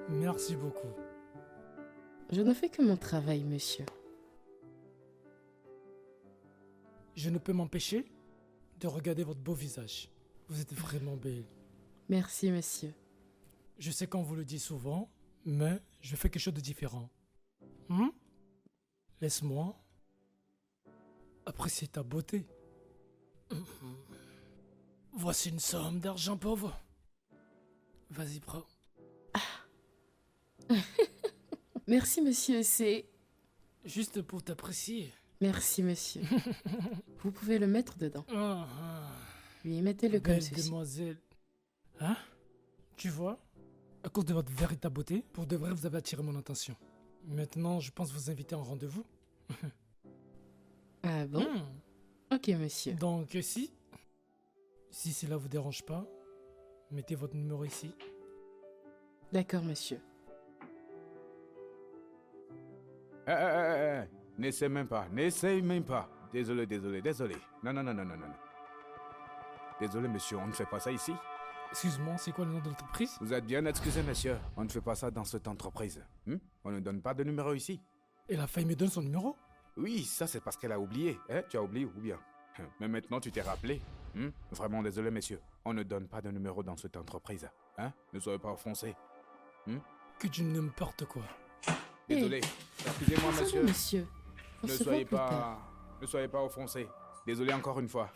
Merci beaucoup. Je ne fais que mon travail, monsieur. Je ne peux m'empêcher de regarder votre beau visage. Vous êtes vraiment belle. Merci, monsieur. Je sais qu'on vous le dit souvent, mais je fais quelque chose de différent. Laisse-moi apprécier ta beauté. Voici une somme d'argent pauvre. Vas-y, prends. Merci, monsieur, c'est... Juste pour t'apprécier. Merci, monsieur. Vous pouvez le mettre dedans. Oui, mettez-le comme Belle ceci. demoiselle. Hein? Tu vois? À cause de votre véritable beauté, pour de vrai, vous avez attiré mon attention. Maintenant, je pense vous inviter en rendez-vous. Ah bon? Ok, monsieur. Donc, si cela vous dérange pas, mettez votre numéro ici. D'accord, monsieur. N'essaie même pas, n'essaie même pas. Désolé. Non. Désolé, monsieur, on ne fait pas ça ici. Excuse-moi, c'est quoi le nom de l'entreprise? Vous êtes bien excusé, monsieur. On ne fait pas ça dans cette entreprise. On ne donne pas de numéro ici. Et la fille me donne son numéro? Oui, ça c'est parce qu'elle a oublié. Tu as oublié ou bien? Mais maintenant tu t'es rappelé. Vraiment désolé, monsieur. On ne donne pas de numéro dans cette entreprise. Ne soyez pas offensé. Que tu n'importe quoi. Désolé. Excusez-moi, Ça va, monsieur. monsieur. On Ne se soyez voit plus tard. Ne soyez pas offensé. Désolé encore une fois.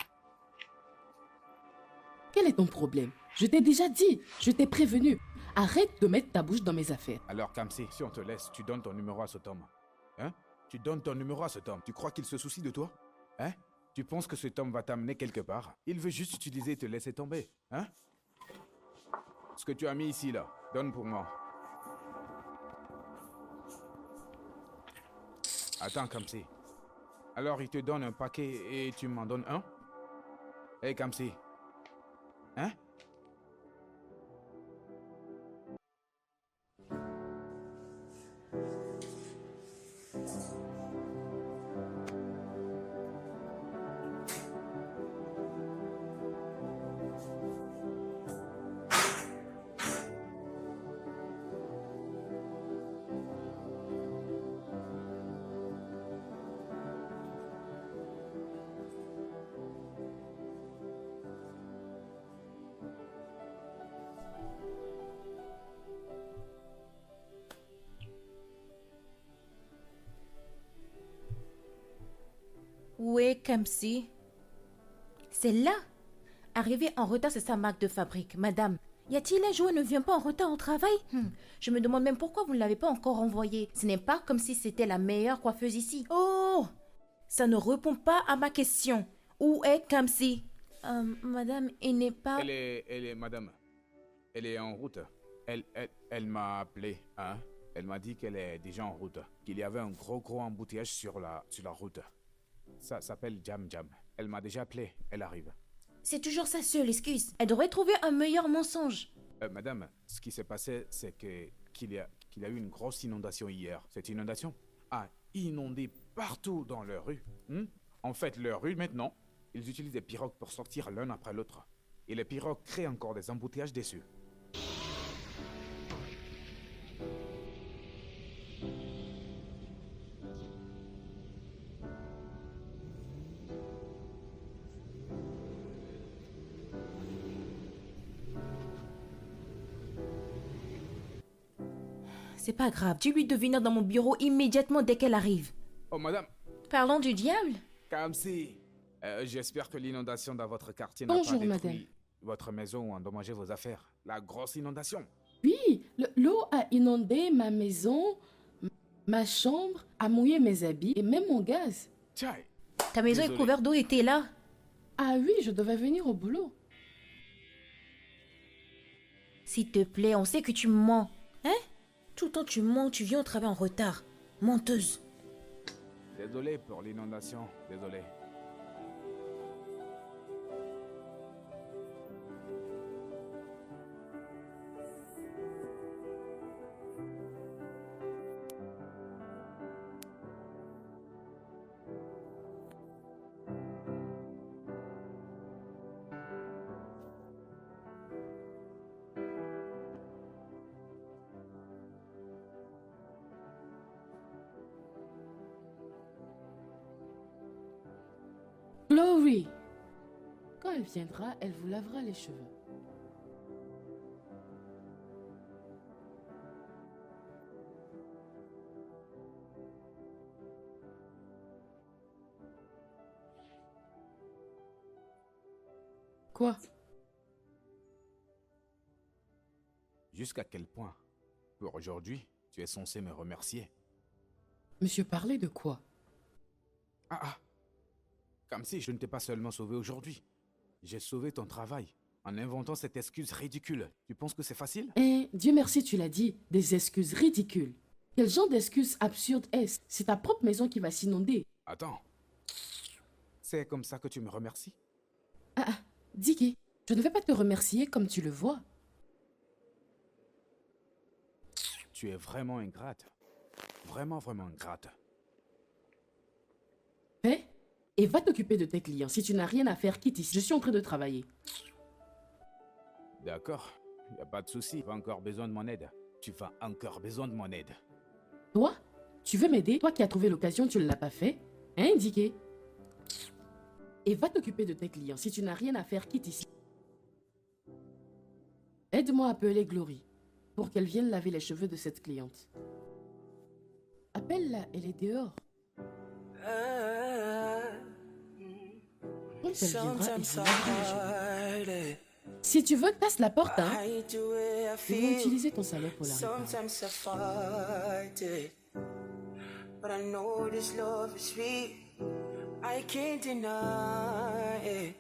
Quel est ton problème? Je t'ai déjà dit. Je t'ai prévenu. Arrête de mettre ta bouche dans mes affaires. Alors, Kamsi, si on te laisse, tu donnes ton numéro à cet homme. Tu donnes ton numéro à cet homme. Tu crois qu'il se soucie de toi? Tu penses que cet homme va t'amener quelque part? Il veut juste utiliser et te laisser tomber. Ce que tu as mis ici, là, donne pour moi. Attends, Kamsi. Alors, il te donne un paquet et tu m'en donnes un? Hey, Kamsi. Où est Kamsi? C'est là. Arriver en retard, c'est sa marque de fabrique. Madame, y a-t-il un jour où elle ne vient pas en retard au travail? Je me demande même pourquoi vous ne l'avez pas encore envoyée. Ce n'est pas comme si c'était la meilleure coiffeuse ici. Oh! Ça ne répond pas à ma question. Où est Kamsi? Madame, il n'est pas... Elle est, madame. Elle est en route. Elle m'a appelé, Elle m'a dit qu'elle est déjà en route. Qu'il y avait un gros embouteillage sur la route. Ça s'appelle Jam Jam. Elle m'a déjà appelé. Elle arrive. C'est toujours sa seule excuse. Elle devrait trouver un meilleur mensonge. Madame, ce qui s'est passé, c'est qu'il y a eu une grosse inondation hier. Cette inondation a inondé partout dans leur rue. En fait, leur rue, maintenant, ils utilisent des pirogues pour sortir l'un après l'autre. Et les pirogues créent encore des embouteillages dessus. C'est pas grave. Dis-lui de venir dans mon bureau immédiatement dès qu'elle arrive. Oh, madame. Parlons du diable. Kamsi, j'espère que l'inondation dans votre quartier n'a pas Bonjour, détruit madame. votre maison ou endommagé vos affaires. La grosse inondation. Oui, l'eau a inondé ma maison, ma chambre, a mouillé mes habits et même mon gaz. Tiens. Ta maison est couverte d'eau et t'es là. Ah oui, je devais venir au boulot. S'il te plaît, on sait que tu mens. Tout le temps tu mens, tu viens au travail en retard. Menteuse. Désolé pour l'inondation, désolé. Glory. Quand elle viendra, elle vous lavera les cheveux. Quoi? Jusqu'à quel point, pour aujourd'hui, tu es censé me remercier? Monsieur parlait de quoi? Ah. Comme si je ne t'ai pas seulement sauvé aujourd'hui. J'ai sauvé ton travail en inventant cette excuse ridicule. Tu penses que c'est facile? Eh, Dieu merci, tu l'as dit, des excuses ridicules. Quel genre d'excuses absurdes est-ce? C'est ta propre maison qui va s'inonder. Attends. C'est comme ça que tu me remercies? Dicky, je ne vais pas te remercier comme tu le vois. Tu es vraiment ingrate. Vraiment, vraiment ingrate. Fais et va t'occuper de tes clients. Si tu n'as rien à faire, quitte ici. Je suis en train de travailler. D'accord. Y a pas de souci. Tu as encore besoin de mon aide. Tu vas encore besoin de mon aide. Toi, tu veux m'aider? Toi qui as trouvé l'occasion, tu ne l'as pas fait? Hein, Dicky? Et va t'occuper de tes clients. Si tu n'as rien à faire, quitte ici. Aide-moi à appeler Glory pour qu'elle vienne laver les cheveux de cette cliente. Appelle-la, elle est dehors. Quand elle viendra, elle vous lavera les cheveux. Si tu veux, casse la porte, hein. Ils vont utiliser ton salaire pour la réparer. But I know this love is sweet. I can't deny it.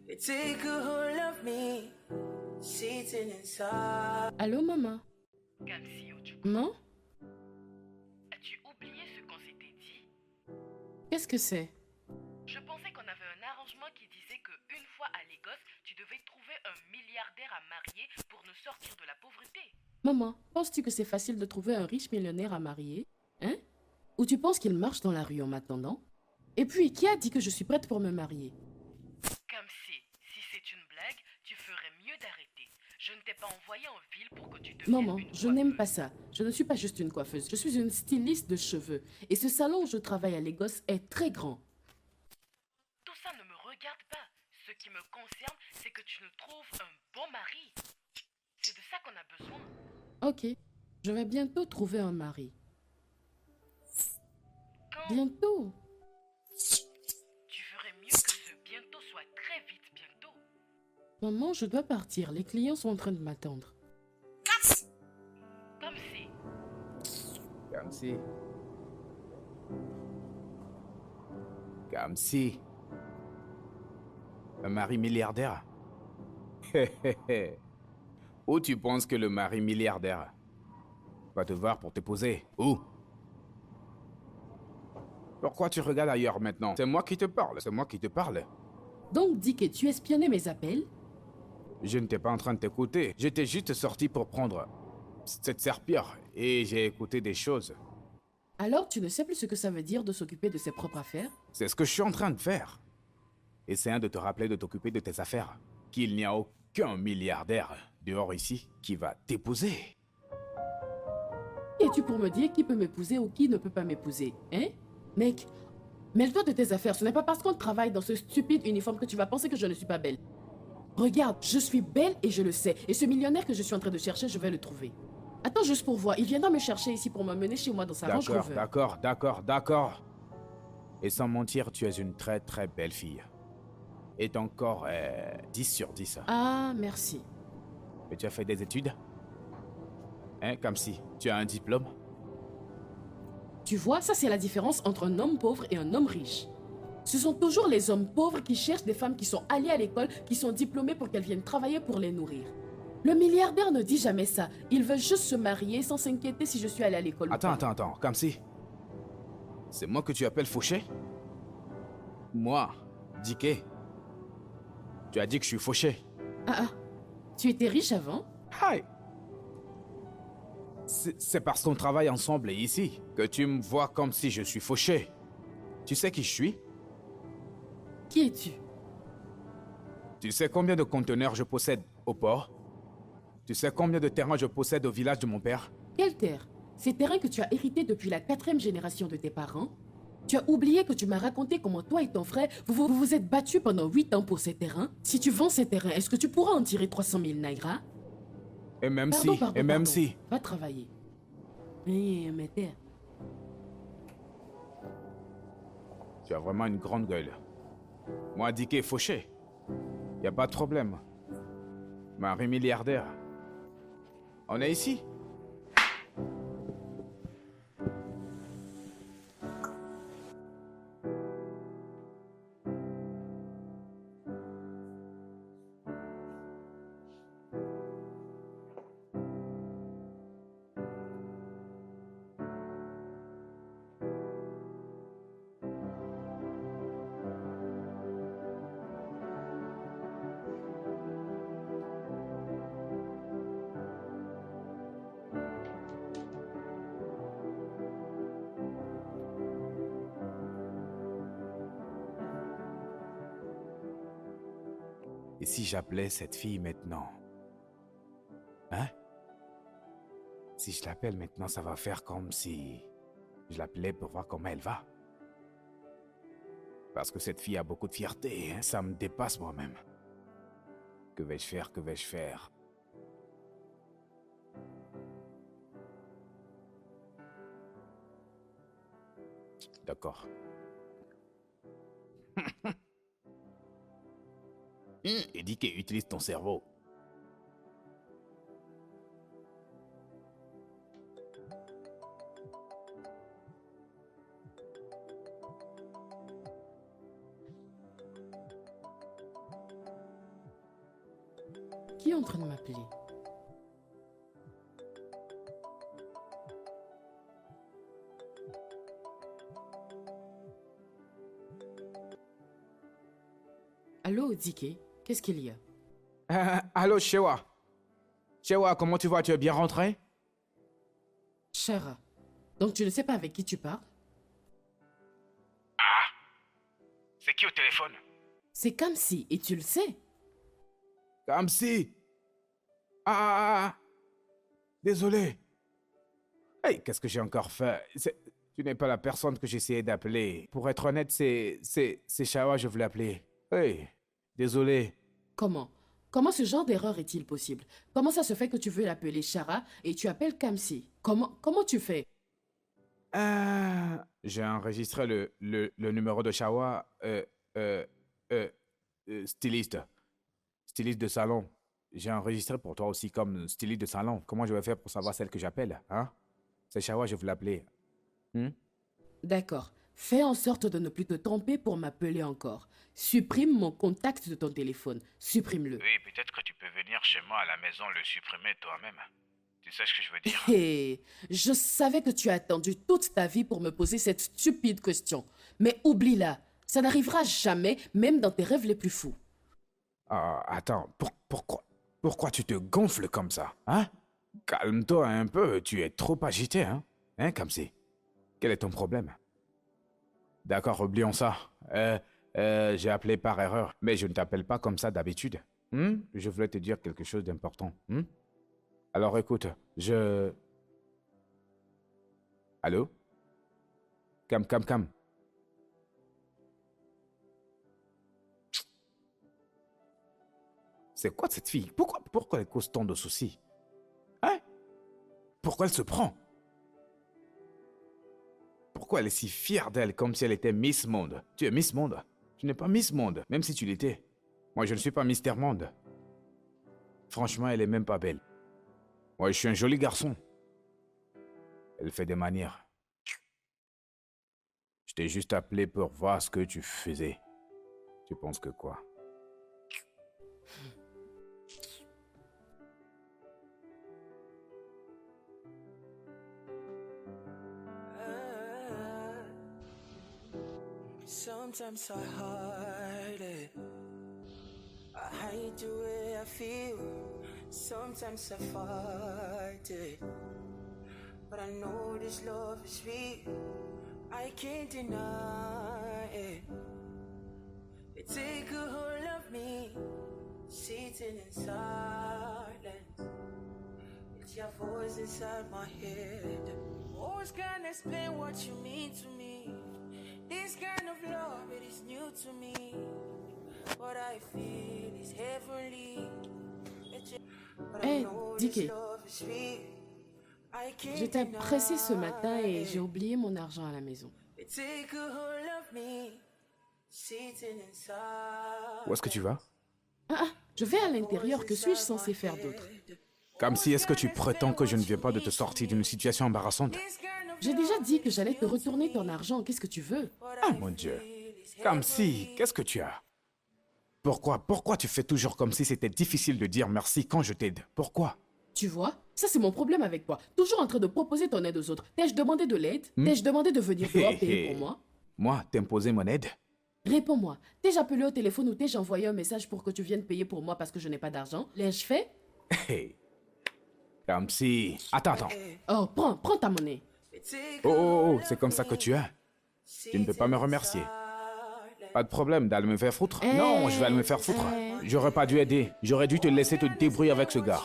It take a hold of me, sitting inside. Allô, maman? Kamsi Ojukwu, Non? as-tu oublié ce qu'on s'était dit? Qu'est-ce que c'est? Je pensais qu'on avait un arrangement qui disait qu'une fois à Lagos, tu devais trouver un milliardaire à marier pour nous sortir de la pauvreté. Maman, penses-tu que c'est facile de trouver un riche millionnaire à marier? Hein? Ou tu penses qu'il marche dans la rue en m'attendant? Et puis, qui a dit que je suis prête pour me marier? Kamsi, si c'est une blague, tu ferais mieux d'arrêter. Je ne t'ai pas envoyé en ville pour que tu deviennes Maman, une je n'aime coiffeuse. pas ça. Je ne suis pas juste une coiffeuse. Je suis une styliste de cheveux. Et ce salon où je travaille à Lagos est très grand. Tout ça ne me regarde pas. Ce qui me concerne, c'est que tu nous trouves un bon mari. C'est de ça qu'on a besoin. Ok, je vais bientôt trouver un mari. Quand Bientôt? tu ferais mieux que ce bientôt soit très vite bientôt. Maman, je dois partir. Les clients sont en train de m'attendre. Kamsi, Kamsi. Kamsi. Un mari milliardaire? Où tu penses que le mari milliardaire va te voir pour t'épouser? Où? Pourquoi tu regardes ailleurs maintenant? C'est moi qui te parle, c'est moi qui te parle. Donc, dis que tu espionnais mes appels? Je n'étais pas en train de t'écouter. J'étais juste sorti pour prendre cette serpillère et j'ai écouté des choses. Alors, tu ne sais plus ce que ça veut dire de s'occuper de ses propres affaires? C'est ce que je suis en train de faire. Essayant de te rappeler de t'occuper de tes affaires. Qu'il n'y a aucun milliardaire dehors ici qui va t'épouser. Qui es-tu pour me dire qui peut m'épouser ou qui ne peut pas m'épouser? Hein? Mec, mêle-toi de tes affaires. Ce n'est pas parce qu'on travaille dans ce stupide uniforme que tu vas penser que je ne suis pas belle. Regarde, je suis belle et je le sais. Et ce millionnaire que je suis en train de chercher, je vais le trouver. Attends juste pour voir. Il viendra me chercher ici pour m'emmener chez moi dans sa Range Rover. D'accord. Et sans mentir, tu es une très très belle fille. Et ton corps est 10 sur 10. Ah, merci. Et tu as fait des études? Hein, comme si tu as un diplôme? Tu vois, ça c'est la différence entre un homme pauvre et un homme riche. Ce sont toujours les hommes pauvres qui cherchent des femmes qui sont allées à l'école, qui sont diplômées pour qu'elles viennent travailler pour les nourrir. Le milliardaire ne dit jamais ça. Il veut juste se marier sans s'inquiéter si je suis allée à l'école ou pas. Attends, comme si... C'est moi que tu appelles fauché? Moi, Diké. Tu as dit que je suis fauché. Tu étais riche avant? Hi! C'est parce qu'on travaille ensemble ici que tu me vois comme si je suis fauché. Tu sais qui je suis? Qui es-tu? Tu sais combien de conteneurs je possède au port? Tu sais combien de terrains je possède au village de mon père? Quelle terre? Ces terrains que tu as hérités depuis la 4e génération de tes parents? Tu as oublié que tu m'as raconté comment toi et ton frère, vous êtes battus pendant 8 ans pour ces terrains. Si tu vends ces terrains, est-ce que tu pourras en tirer 300 000 nairas? Et même Pardon. si. Va travailler. Mais terre. Tu as vraiment une grande gueule. Moi, Dicky est fauché. Y a pas de problème. Mari milliardaire. On est ici. Et si j'appelais cette fille maintenant? Hein? Si je l'appelle maintenant, ça va faire comme si je l'appelais pour voir comment elle va. Parce que cette fille a beaucoup de fierté, hein? Ça me dépasse moi-même. Que vais-je faire? Que vais-je faire? D'accord. Et dis qu'elle utilise ton cerveau. Qui est en train de m'appeler? Allô, Dicky? Qu'est-ce qu'il y a? Allô, Shewa. Shewa, comment tu vas? Tu es bien rentré? Shara, donc tu ne sais pas avec qui tu parles? Ah! C'est qui au téléphone? C'est Kamsi, et tu le sais. Kamsi! Désolé. Hey, qu'est-ce que j'ai encore fait? Tu n'es pas la personne que j'essayais d'appeler. Pour être honnête, c'est Shewa, je voulais appeler. Hey, désolé. Comment ce genre d'erreur est-il possible? Comment ça se fait que tu veux l'appeler Shara et tu appelles Kamsi? Comment tu fais? J'ai enregistré le numéro de Shewa, styliste. Styliste de salon. J'ai enregistré pour toi aussi comme styliste de salon. Comment je vais faire pour savoir celle que j'appelle, hein? C'est Shewa, je veux l'appeler. D'accord. Fais en sorte de ne plus te tromper pour m'appeler encore. Supprime mon contact de ton téléphone. Supprime-le. Oui, peut-être que tu peux venir chez moi à la maison le supprimer toi-même. Tu sais ce que je veux dire? Hé, je savais que tu as attendu toute ta vie pour me poser cette stupide question. Mais oublie-la. Ça n'arrivera jamais, même dans tes rêves les plus fous. Attends, pourquoi tu te gonfles comme ça, hein? Calme-toi un peu, tu es trop agité, hein? Hein, Kamsi? Quel est ton problème? D'accord, oublions ça. J'ai appelé par erreur, mais je ne t'appelle pas comme ça d'habitude. Je voulais te dire quelque chose d'important. Alors écoute, Allô? Cam. C'est quoi cette fille? Pourquoi elle cause tant de soucis? Hein? Pourquoi elle se prend? Pourquoi elle est si fière d'elle comme si elle était Miss Monde? Tu es Miss Monde. Tu n'es pas Miss Monde, même si tu l'étais. Moi, je ne suis pas Mister Monde. Franchement, elle est même pas belle. Moi, je suis un joli garçon. Elle fait des manières. Je t'ai juste appelé pour voir ce que tu faisais. Tu penses que quoi? Sometimes I hide it. I hide the way I feel. Sometimes I fight it. But I know this love is real. I can't deny it. You take a hold of me, sitting in silence. It's your voice inside my head. Words can't explain what you mean to me. This kind of love, it is new to me. What I feel is heavenly. Hey, Dicky. J'étais pressée ce matin et j'ai oublié mon argent à la maison. Où est-ce que tu vas? Je vais à l'intérieur, que suis-je censé faire d'autre? Comme si est-ce que tu prétends que je ne viens pas de te sortir d'une situation embarrassante? J'ai déjà dit que j'allais te retourner ton argent, qu'est-ce que tu veux? Ah mon Dieu. Comme si, qu'est-ce que tu as? Pourquoi tu fais toujours comme si c'était difficile de dire merci quand je t'aide? Pourquoi? Tu vois, ça c'est mon problème avec toi. Toujours en train de proposer ton aide aux autres. T'ai-je demandé de l'aide? T'ai-je demandé de venir dehors payer pour moi? Moi, t'imposer mon aide? Réponds-moi. T'ai-je appelé au téléphone ou t'ai-je envoyé un message pour que tu viennes payer pour moi parce que je n'ai pas d'argent? L'ai-je fait? Comme si... Attends. Oh, prends ta monnaie. Oh, c'est comme ça que tu es. Tu ne peux pas me remercier. Pas de problème d'aller me faire foutre. Non, je vais aller me faire foutre. J'aurais pas dû aider. J'aurais dû te laisser te débrouiller avec ce gars.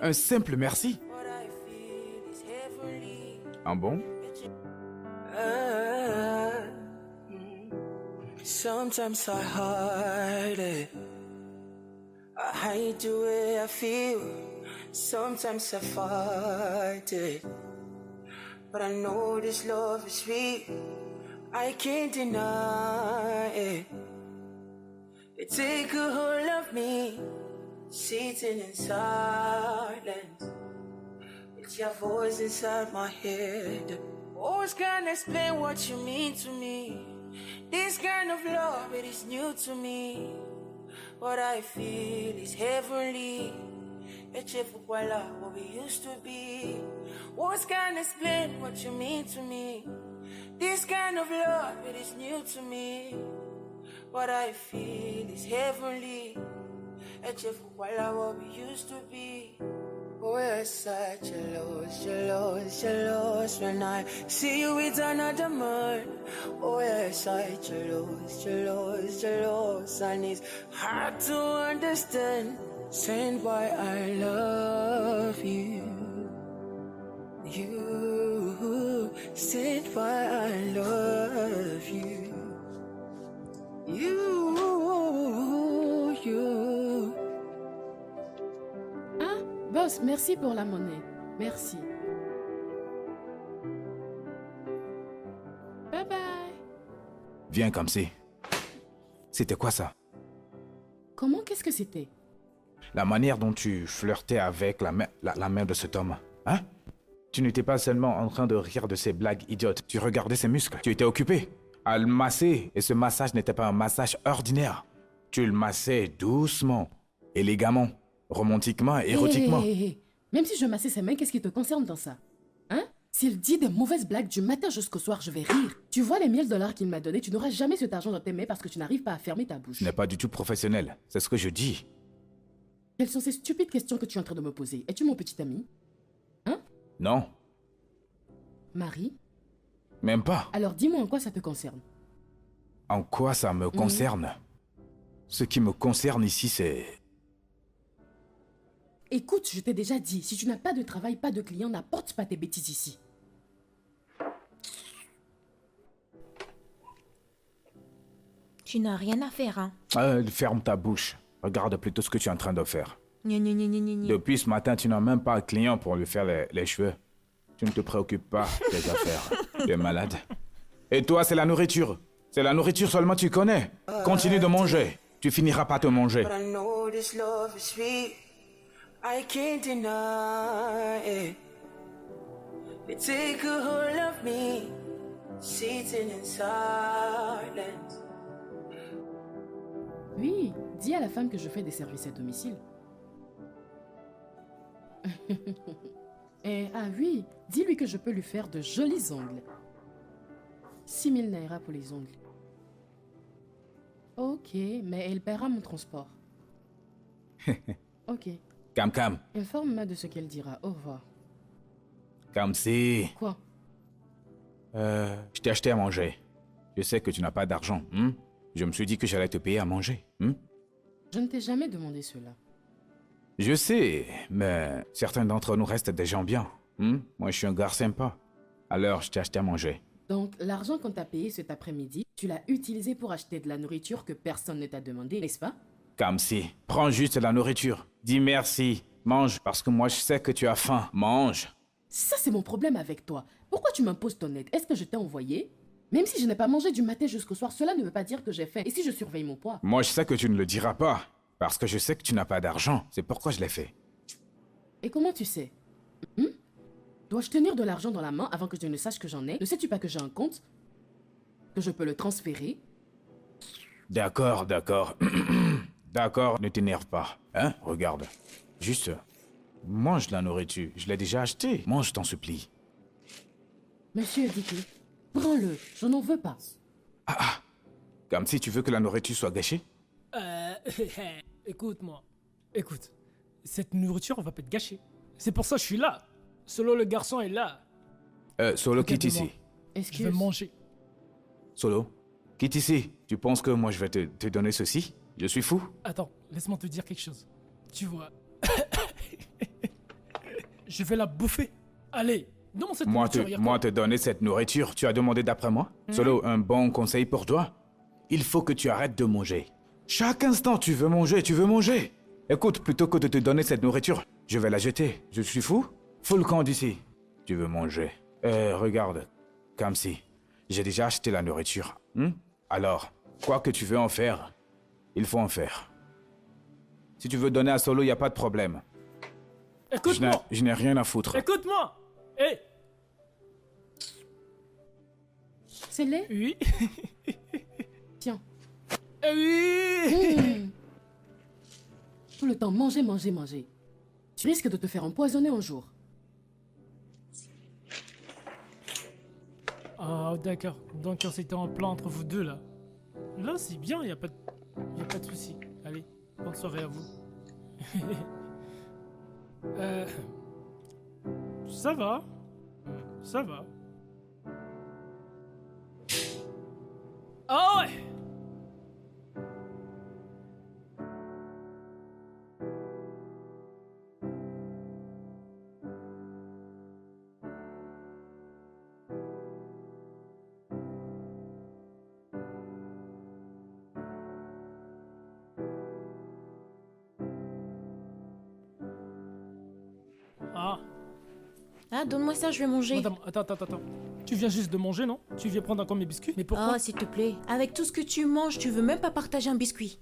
Un simple merci? Un bon? Sometimes I hide it. I hide the way I feel. Sometimes I fight it. But I know this love is real. I can't deny it. You take a hold of me, sitting in silence. It's your voice inside my head. Always can't explain what you mean to me. This kind of love, it is new to me. What I feel is heavenly. It's what we used to be. Words can't explain what you mean to me. This kind of love, it is new to me. What I feel is heavenly. It's what we used to be. Oh, you're such a loss when I see you with another man. Oh, you're such a loss, and it's hard to understand. Saying why I love you. You said why I love you. You. Boss, merci pour la monnaie. Merci. Bye bye. Viens comme si. C'était quoi ça? Comment? Qu'est-ce que c'était? La manière dont tu flirtais avec la mère de cet homme. Hein? Tu n'étais pas seulement en train de rire de ses blagues idiotes. Tu regardais ses muscles. Tu étais occupé à le masser. Et ce massage n'était pas un massage ordinaire. Tu le massais doucement, élégamment, romantiquement, érotiquement. Hey. Même si je massais ses mains, qu'est-ce qui te concerne dans ça? Hein? S'il dit des mauvaises blagues du matin jusqu'au soir, je vais rire. Tu vois les $1000 qu'il m'a donné, tu n'auras jamais cet argent dans tes mains parce que tu n'arrives pas à fermer ta bouche. Ce n'est pas du tout professionnel. C'est ce que je dis. Quelles sont ces stupides questions que tu es en train de me poser? Es-tu mon petit ami? Hein? Non. Marie? Même pas. Alors dis-moi en quoi ça te concerne? En quoi ça me concerne? Ce qui me concerne ici, c'est... Écoute, je t'ai déjà dit, si tu n'as pas de travail, pas de clients, n'apporte pas tes bêtises ici. Tu n'as rien à faire, hein? Ferme ta bouche. Regarde plutôt ce que tu es en train de faire. Gna, gna, gna, gna, gna. Depuis ce matin, tu n'as même pas un client pour lui faire les cheveux. Tu ne te préoccupes pas des affaires. Tu es malade. Et toi, c'est la nourriture. C'est la nourriture seulement tu connais. Continue de manger. Tu finiras par te manger. But I know this love is real. I can't deny it. You take a hold of me, sitting in silence. Oui, dis à la femme que je fais des services à domicile. Oui, dis-lui que je peux lui faire de jolis ongles. 6000 naira pour les ongles. Ok, mais elle paiera mon transport. Ok. Cam. Informe-moi de ce qu'elle dira. Au revoir. Comme si... Quoi? Je t'ai acheté à manger. Je sais que tu n'as pas d'argent. Je me suis dit que j'allais te payer à manger. Je ne t'ai jamais demandé cela. Je sais, mais certains d'entre nous restent des gens bien. Moi, je suis un gars sympa. Alors, je t'ai acheté à manger. Donc, l'argent qu'on t'a payé cet après-midi, tu l'as utilisé pour acheter de la nourriture que personne ne t'a demandé, n'est-ce pas? Kamsi, prends juste la nourriture. Dis merci. Mange, parce que moi, je sais que tu as faim. Mange. Ça, c'est mon problème avec toi. Pourquoi tu m'imposes ton aide? Est-ce que je t'ai envoyé? Même si je n'ai pas mangé du matin jusqu'au soir, cela ne veut pas dire que j'ai faim. Et si je surveille mon poids? Moi, je sais que tu ne le diras pas. Parce que je sais que tu n'as pas d'argent. C'est pourquoi je l'ai fait. Et comment tu sais? Dois-je tenir de l'argent dans la main avant que je ne sache que j'en ai? Ne sais-tu pas que j'ai un compte? Que je peux le transférer? D'accord, d'accord. D'accord, ne t'énerve pas. Hein? Regarde. Juste, mange la nourriture. Je l'ai déjà acheté. Mange, t'en supplie. Monsieur Dicky, prends-le, je n'en veux pas. Comme si tu veux que la nourriture soit gâchée? Écoute-moi. Écoute, cette nourriture va pas être gâchée. C'est pour ça que je suis là. Solo le garçon est là. Solo, quitte Regarde-moi. ici. Je Excuse. vais manger. Solo, quitte ici. Tu penses que moi je vais te donner ceci? Je suis fou? Attends, laisse-moi te dire quelque chose. Tu vois. Je vais la bouffer. Allez, donne-moi cette nourriture. y a quoi? Moi te donner cette nourriture, tu as demandé d'après moi? Solo, un bon conseil pour toi? Il faut que tu arrêtes de manger. Chaque instant, tu veux manger, tu veux manger. Écoute, plutôt que de te donner cette nourriture, je vais la jeter. Je suis fou? Fous le camp d'ici. Tu veux manger. Regarde, Kamsi, j'ai déjà acheté la nourriture. Alors, quoi que tu veux en faire, il faut en faire. Si tu veux donner à Solo, il n'y a pas de problème. Écoute-moi. Je n'ai rien à foutre. Écoute-moi. Hé. C'est laid? Oui. Tiens. Oui. Tout le temps, manger, manger, manger. Tu risques de te faire empoisonner un jour. Ah, d'accord. Donc, c'était un plan entre vous deux, là. Là, c'est bien, y a pas de souci. Allez, bonne soirée à vous. Ça va. Ça va. Ah ouais. Ah, Ah, donne-moi ça, je vais manger. madame, attends. Tu viens juste de manger, non? Tu viens prendre encore mes biscuits? Mais pourquoi? Ah, s'il te plaît. Avec tout ce que tu manges, tu veux même pas partager un biscuit.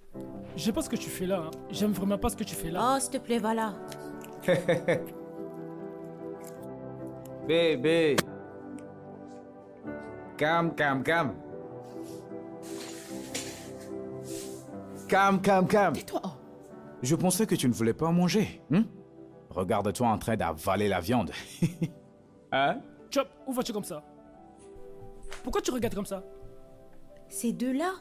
J'aime pas ce que tu fais là. Hein. J'aime vraiment pas ce que tu fais là. Oh, s'il te plaît, voilà. Bébé. Calme. Calme. Tais-toi, oh. Je pensais que tu ne voulais pas manger. Regarde-toi en train d'avaler la viande. Hein? Chop, où vas-tu comme ça? Pourquoi tu regardes comme ça? Ces deux-là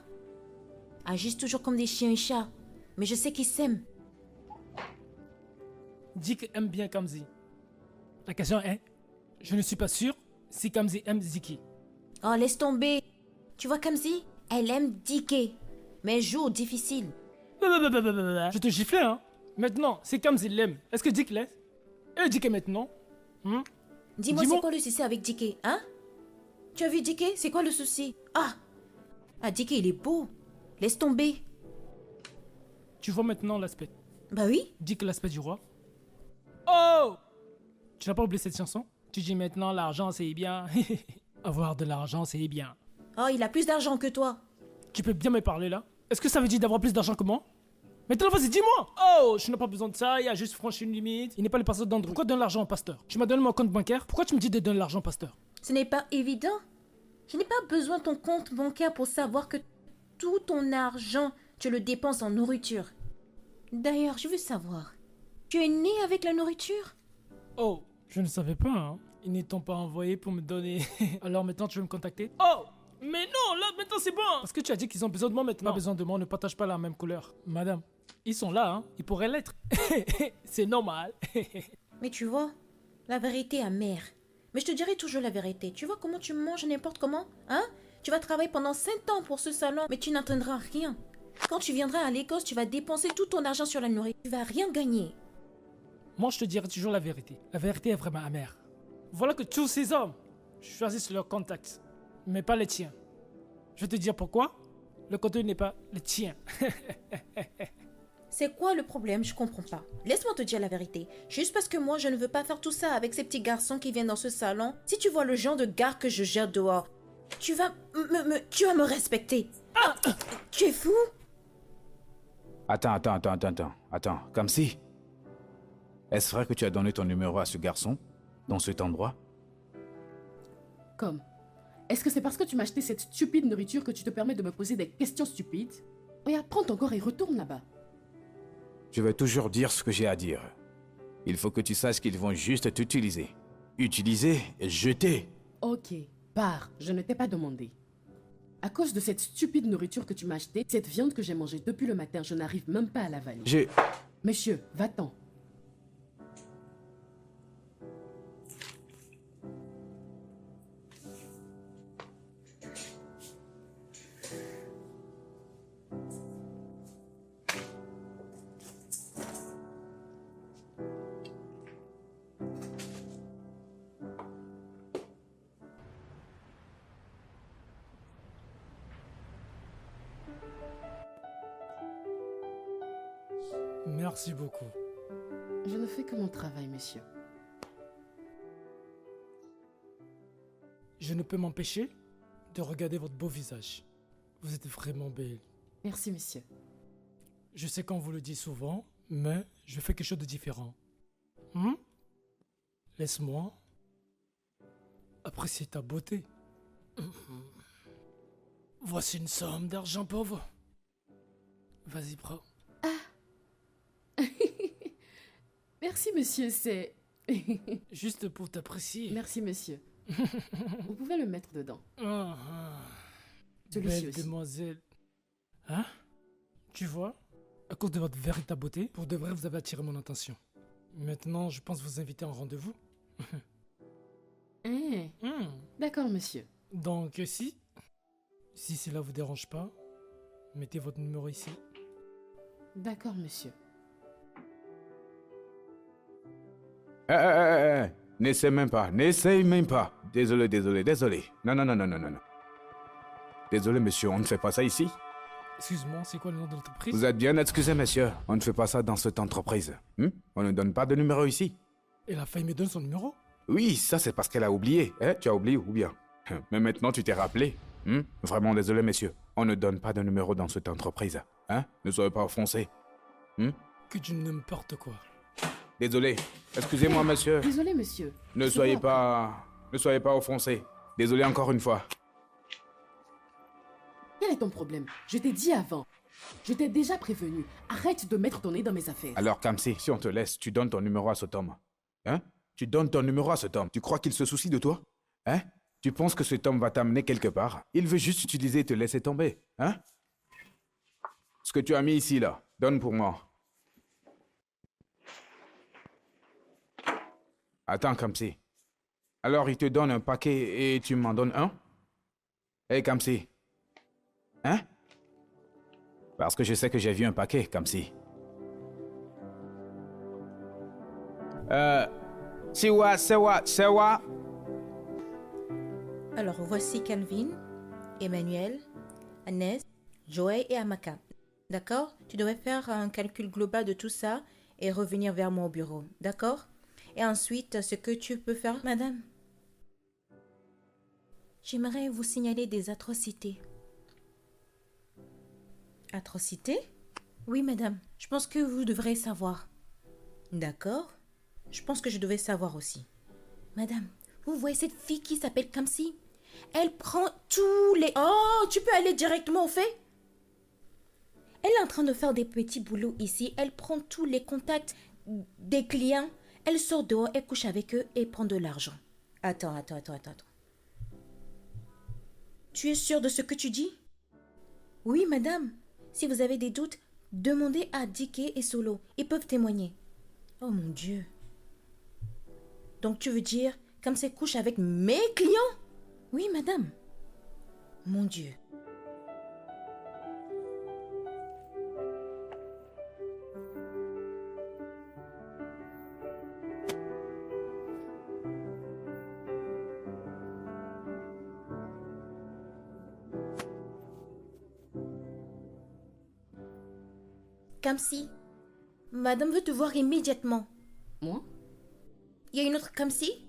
agissent toujours comme des chiens et chats. Mais je sais qu'ils s'aiment. Dick aime bien Kamzi. La question est, je ne suis pas sûr si Kamzi aime Ziki. Oh, laisse tomber. Tu vois Kamzi? Elle aime Dicky. Mais jour difficile. Je te giflais, hein? Maintenant, c'est Kamzi l'aime. Est-ce que Dick l'aime? Et Dick est maintenant? Dis-moi, Dis-moi. c'est quoi le souci avec Dicky, hein? Tu as vu Dicky? C'est quoi le souci? Ah, Dicky, il est beau. Laisse tomber. Tu vois maintenant l'aspect. Bah oui. Dick l'aspect du roi. Oh! Tu n'as pas oublié cette chanson? Tu dis maintenant l'argent c'est bien. Avoir de l'argent c'est bien. Oh, il a plus d'argent que toi. Tu peux bien me parler là? Est-ce que ça veut dire d'avoir plus d'argent que moi? Maintenant, vas-y, dis-moi! Oh, je n'ai pas besoin de ça, il a juste franchi une limite. Il n'est pas le pasteur d'Andrew. Pourquoi donner l'argent au pasteur? Tu m'as donné mon compte bancaire, pourquoi tu me dis de donner l'argent au pasteur? Ce n'est pas évident. Je n'ai pas besoin de ton compte bancaire pour savoir que tout ton argent, tu le dépenses en nourriture. D'ailleurs, je veux savoir, tu es né avec la nourriture? Oh, je ne savais pas, hein. Ils n'étant pas envoyés pour me donner. Alors maintenant, tu veux me contacter? Oh! Mais non, là, maintenant c'est bon! Parce que tu as dit qu'ils ont besoin de moi maintenant. Pas besoin de moi, on ne partage pas la même couleur. Madame, ils sont là, hein. Ils pourraient l'être. C'est normal. Mais tu vois, la vérité est amère. Mais je te dirai toujours la vérité. Tu vois comment tu manges n'importe comment? Hein? Tu vas travailler pendant 5 ans pour ce salon, mais tu n'atteindras rien. Quand tu viendras à l'Écosse, tu vas dépenser tout ton argent sur la nourriture. Tu vas rien gagner. Moi, je te dirai toujours la vérité. La vérité est vraiment amère. Voilà que tous ces hommes, choisissent leurs contacts, mais pas les tiens. Je vais te dire pourquoi. Le contenu n'est pas le tien. C'est quoi le problème? Je comprends pas. Laisse-moi te dire la vérité. Juste parce que moi, je ne veux pas faire tout ça avec ces petits garçons qui viennent dans ce salon. Si tu vois le genre de gars que je gère dehors, tu vas me respecter. Ah, tu es fou? Attends. Comme si. Est-ce vrai que tu as donné ton numéro à ce garçon, dans cet endroit? Comme? Est-ce que c'est parce que tu m'as acheté cette stupide nourriture que tu te permets de me poser des questions stupides? Regarde, prends ton corps et retourne là-bas. Je vais toujours dire ce que j'ai à dire. Il faut que tu saches qu'ils vont juste t'utiliser. Utiliser et jeter. Ok, pars, je ne t'ai pas demandé. À cause de cette stupide nourriture que tu m'as achetée, cette viande que j'ai mangée depuis le matin, je n'arrive même pas à l'avaler. Monsieur, va-t'en. Merci beaucoup. Je ne fais que mon travail, monsieur. Je ne peux m'empêcher de regarder votre beau visage. Vous êtes vraiment belle. Merci, monsieur. Je sais qu'on vous le dit souvent, mais je fais quelque chose de différent. Laisse-moi apprécier ta beauté. Voici une somme d'argent pauvre. Vas-y, prends. Merci, monsieur, c'est... Juste pour t'apprécier. Merci, monsieur. Vous pouvez le mettre dedans. Celui-ci Belle aussi. demoiselle. Hein? Tu vois? À cause de votre véritable beauté, pour de vrai, vous avez attiré mon attention. Maintenant, je pense vous inviter à un rendez-vous. D'accord, monsieur. Donc, si cela vous dérange pas, mettez votre numéro ici. D'accord, monsieur. N'essaie même pas. Désolé. Non. Désolé, monsieur, on ne fait pas ça ici. Excuse-moi, c'est quoi le nom de l'entreprise? Vous êtes bien excusé, monsieur. On ne fait pas ça dans cette entreprise. On ne donne pas de numéro ici. Elle a failli me donner son numéro? Oui, ça c'est parce qu'elle a oublié. Tu as oublié ou bien? Mais maintenant tu t'es rappelé. Vraiment désolé, monsieur. On ne donne pas de numéro dans cette entreprise. Ne soyez pas offensé. Que tu n'importe quoi. Désolé. Excusez-moi, monsieur. Désolé, monsieur. Ne C'est soyez bon. pas offensé. Désolé encore une fois. Quel est ton problème? Je t'ai dit avant. Je t'ai déjà prévenu. Arrête de mettre ton nez dans mes affaires. Alors, Kamsi, si on te laisse, tu donnes ton numéro à cet homme. Tu donnes ton numéro à cet homme. Tu crois qu'il se soucie de toi? Tu penses que cet homme va t'amener quelque part? Il veut juste t'utiliser et te laisser tomber. Ce que tu as mis ici, là, donne pour moi. Attends, Kamsi. Alors, il te donne un paquet et tu m'en donnes un? Hé, Kamsi. Parce que je sais que j'ai vu un paquet, Kamsi. Sewa. Alors, voici Calvin, Emmanuel, Agnès, Joey et Amaka. D'accord? Tu devrais faire un calcul global de tout ça et revenir vers moi au bureau. D'accord? Et ensuite, ce que tu peux faire, madame. J'aimerais vous signaler des atrocités. Atrocités? Oui, madame. Je pense que vous devrez savoir. D'accord? Je pense que je devais savoir aussi. Madame, vous voyez cette fille qui s'appelle Kamsi? Elle prend tous les... Oh, tu peux aller directement au fait? Elle est en train de faire des petits boulots ici. Elle prend tous les contacts des clients. Elle sort dehors, elle couche avec eux et prend de l'argent. Attends. Tu es sûre de ce que tu dis? Oui, madame. Si vous avez des doutes, demandez à Dicky et Solo. Ils peuvent témoigner. Oh mon Dieu. Donc tu veux dire, comme c'est couche avec mes clients? Oui, madame. Mon Dieu. Kamsi, madame veut te voir immédiatement. Moi? Il y a une autre Kamsi?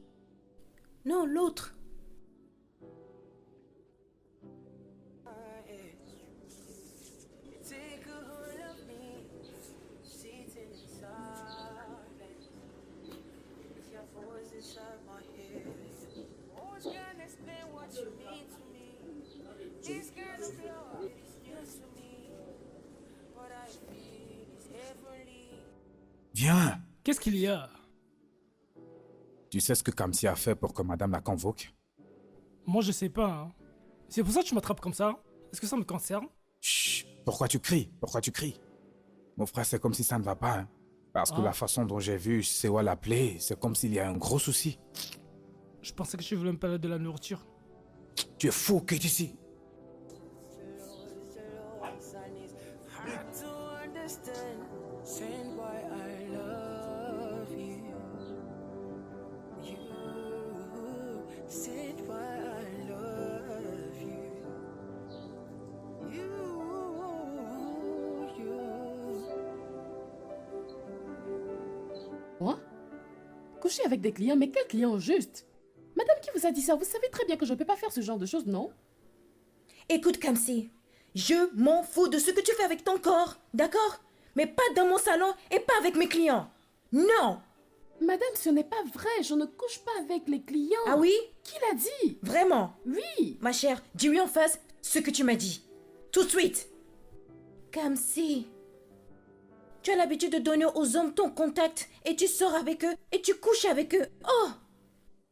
Non, l'autre. Take a hold of me, sitting inside. It's your voice inside my head. Words can't explain what you mean to me. This kind of love is new to me. What I feel is heavenly. Viens. Qu'est-ce qu'il y a? Tu sais ce que Kamsi a fait pour que madame la convoque? Moi, je sais pas. Hein. C'est pour ça que tu m'attrapes comme ça? Est-ce que ça me concerne? Chut. Pourquoi tu cries? Pourquoi tu cries? Mon frère, c'est comme si ça ne va pas. Hein. Parce que la façon dont j'ai vu Sewa l'appeler, c'est comme s'il y a un gros souci. Je pensais que tu voulais me parler de la nourriture. Tu es fou, quitte ici. Hard to understand, saying why I love you. You said why I love you. You. Moi? Coucher avec des clients, mais quel client juste? Madame qui vous a dit ça, vous savez très bien que je ne peux pas faire ce genre de choses, non? Écoute, Kamsi, je m'en fous de ce que tu fais avec ton corps, d'accord? Mais pas dans mon salon et pas avec mes clients. Non! Madame, ce n'est pas vrai, je ne couche pas avec les clients. Ah oui? Qui l'a dit? Vraiment? Oui. Ma chère, dis-lui en face ce que tu m'as dit. Tout de suite. Kamsi, tu as l'habitude de donner aux hommes ton contact et tu sors avec eux et tu couches avec eux. Oh!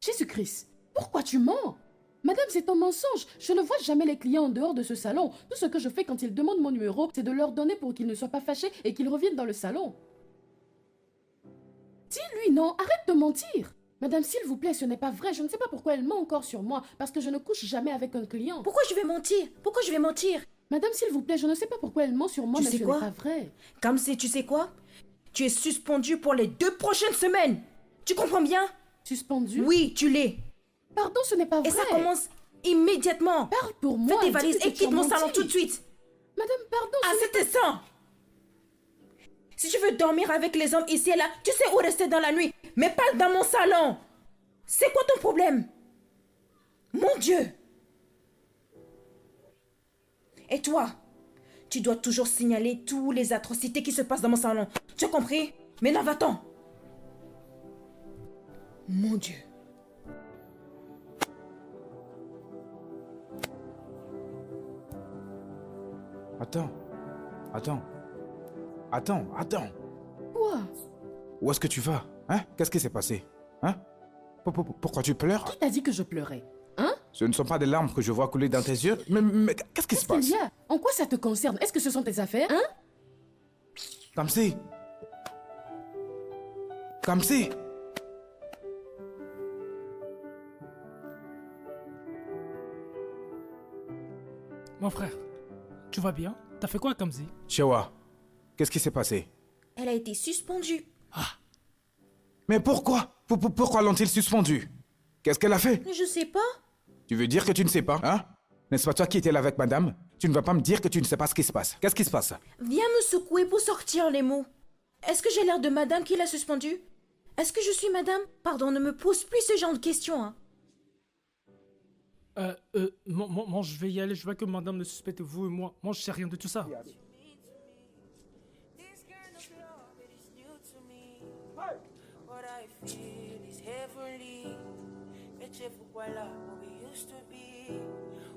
Jésus-Christ, pourquoi tu mens? Madame, c'est un mensonge. Je ne vois jamais les clients en dehors de ce salon. Tout ce que je fais quand ils demandent mon numéro, c'est de leur donner pour qu'ils ne soient pas fâchés et qu'ils reviennent dans le salon. Dis-lui non, arrête de mentir. Madame, s'il vous plaît, ce n'est pas vrai. Je ne sais pas pourquoi elle ment encore sur moi, parce que je ne couche jamais avec un client. Pourquoi je vais mentir? Pourquoi je vais mentir? Madame, s'il vous plaît, je ne sais pas pourquoi elle ment sur moi, Tu mais sais ce quoi? n'est pas vrai. Kamsi, tu sais quoi? Tu es suspendu pour les 2 prochaines semaines. Tu comprends bien? Suspendu? Oui, tu l'es. Pardon, ce n'est pas vrai. Et ça commence immédiatement. Parle pour moi. Fais tes dis valises que et tu as quitte mon menti. salon tout de suite. Madame, pardon. À cet instant. Si tu veux dormir avec les hommes ici et là, tu sais où rester dans la nuit. Mais pas dans mon salon. C'est quoi ton problème? Mon Dieu. Et toi, tu dois toujours signaler toutes les atrocités qui se passent dans mon salon. Tu as compris? Maintenant, va-t'en. Mon Dieu. Attends. Attends. Quoi? Où est-ce que tu vas? Hein? Qu'est-ce qui s'est passé? Hein? Pourquoi tu pleures? Qui t'a dit que je pleurais? Hein? Ce ne sont pas des larmes que je vois couler dans tes yeux. Mais qu'est-ce qui se passe? Qu'est-ce qu'il y a? En quoi ça te concerne? Est-ce que ce sont tes affaires? Hein? Kamsi! Kamsi! Mon frère, tu vas bien? T'as fait quoi, Kamsi? Shewa, qu'est-ce qui s'est passé? Elle a été suspendue. Mais pourquoi? Pourquoi l'ont-ils suspenddu? Qu'est-ce qu'elle a fait? Je sais pas. Tu veux dire que tu ne sais pas, hein? N'est-ce pas toi qui étais là avec madame? Tu ne vas pas me dire que tu ne sais pas ce qui se passe. Qu'est-ce qui se passe? Viens me secouer pour sortir les mots. Est-ce que j'ai l'air de madame qui l'a suspendue? Est-ce que je suis madame? Pardon, ne me pose plus ce genre de questions, hein. Moi, je vais y aller. Je vois que madame me suspecte, vous et moi. Moi, je sais rien de tout ça. This kind of love, it is new to me. What I feel is heavenly. Voilà, what we used to be.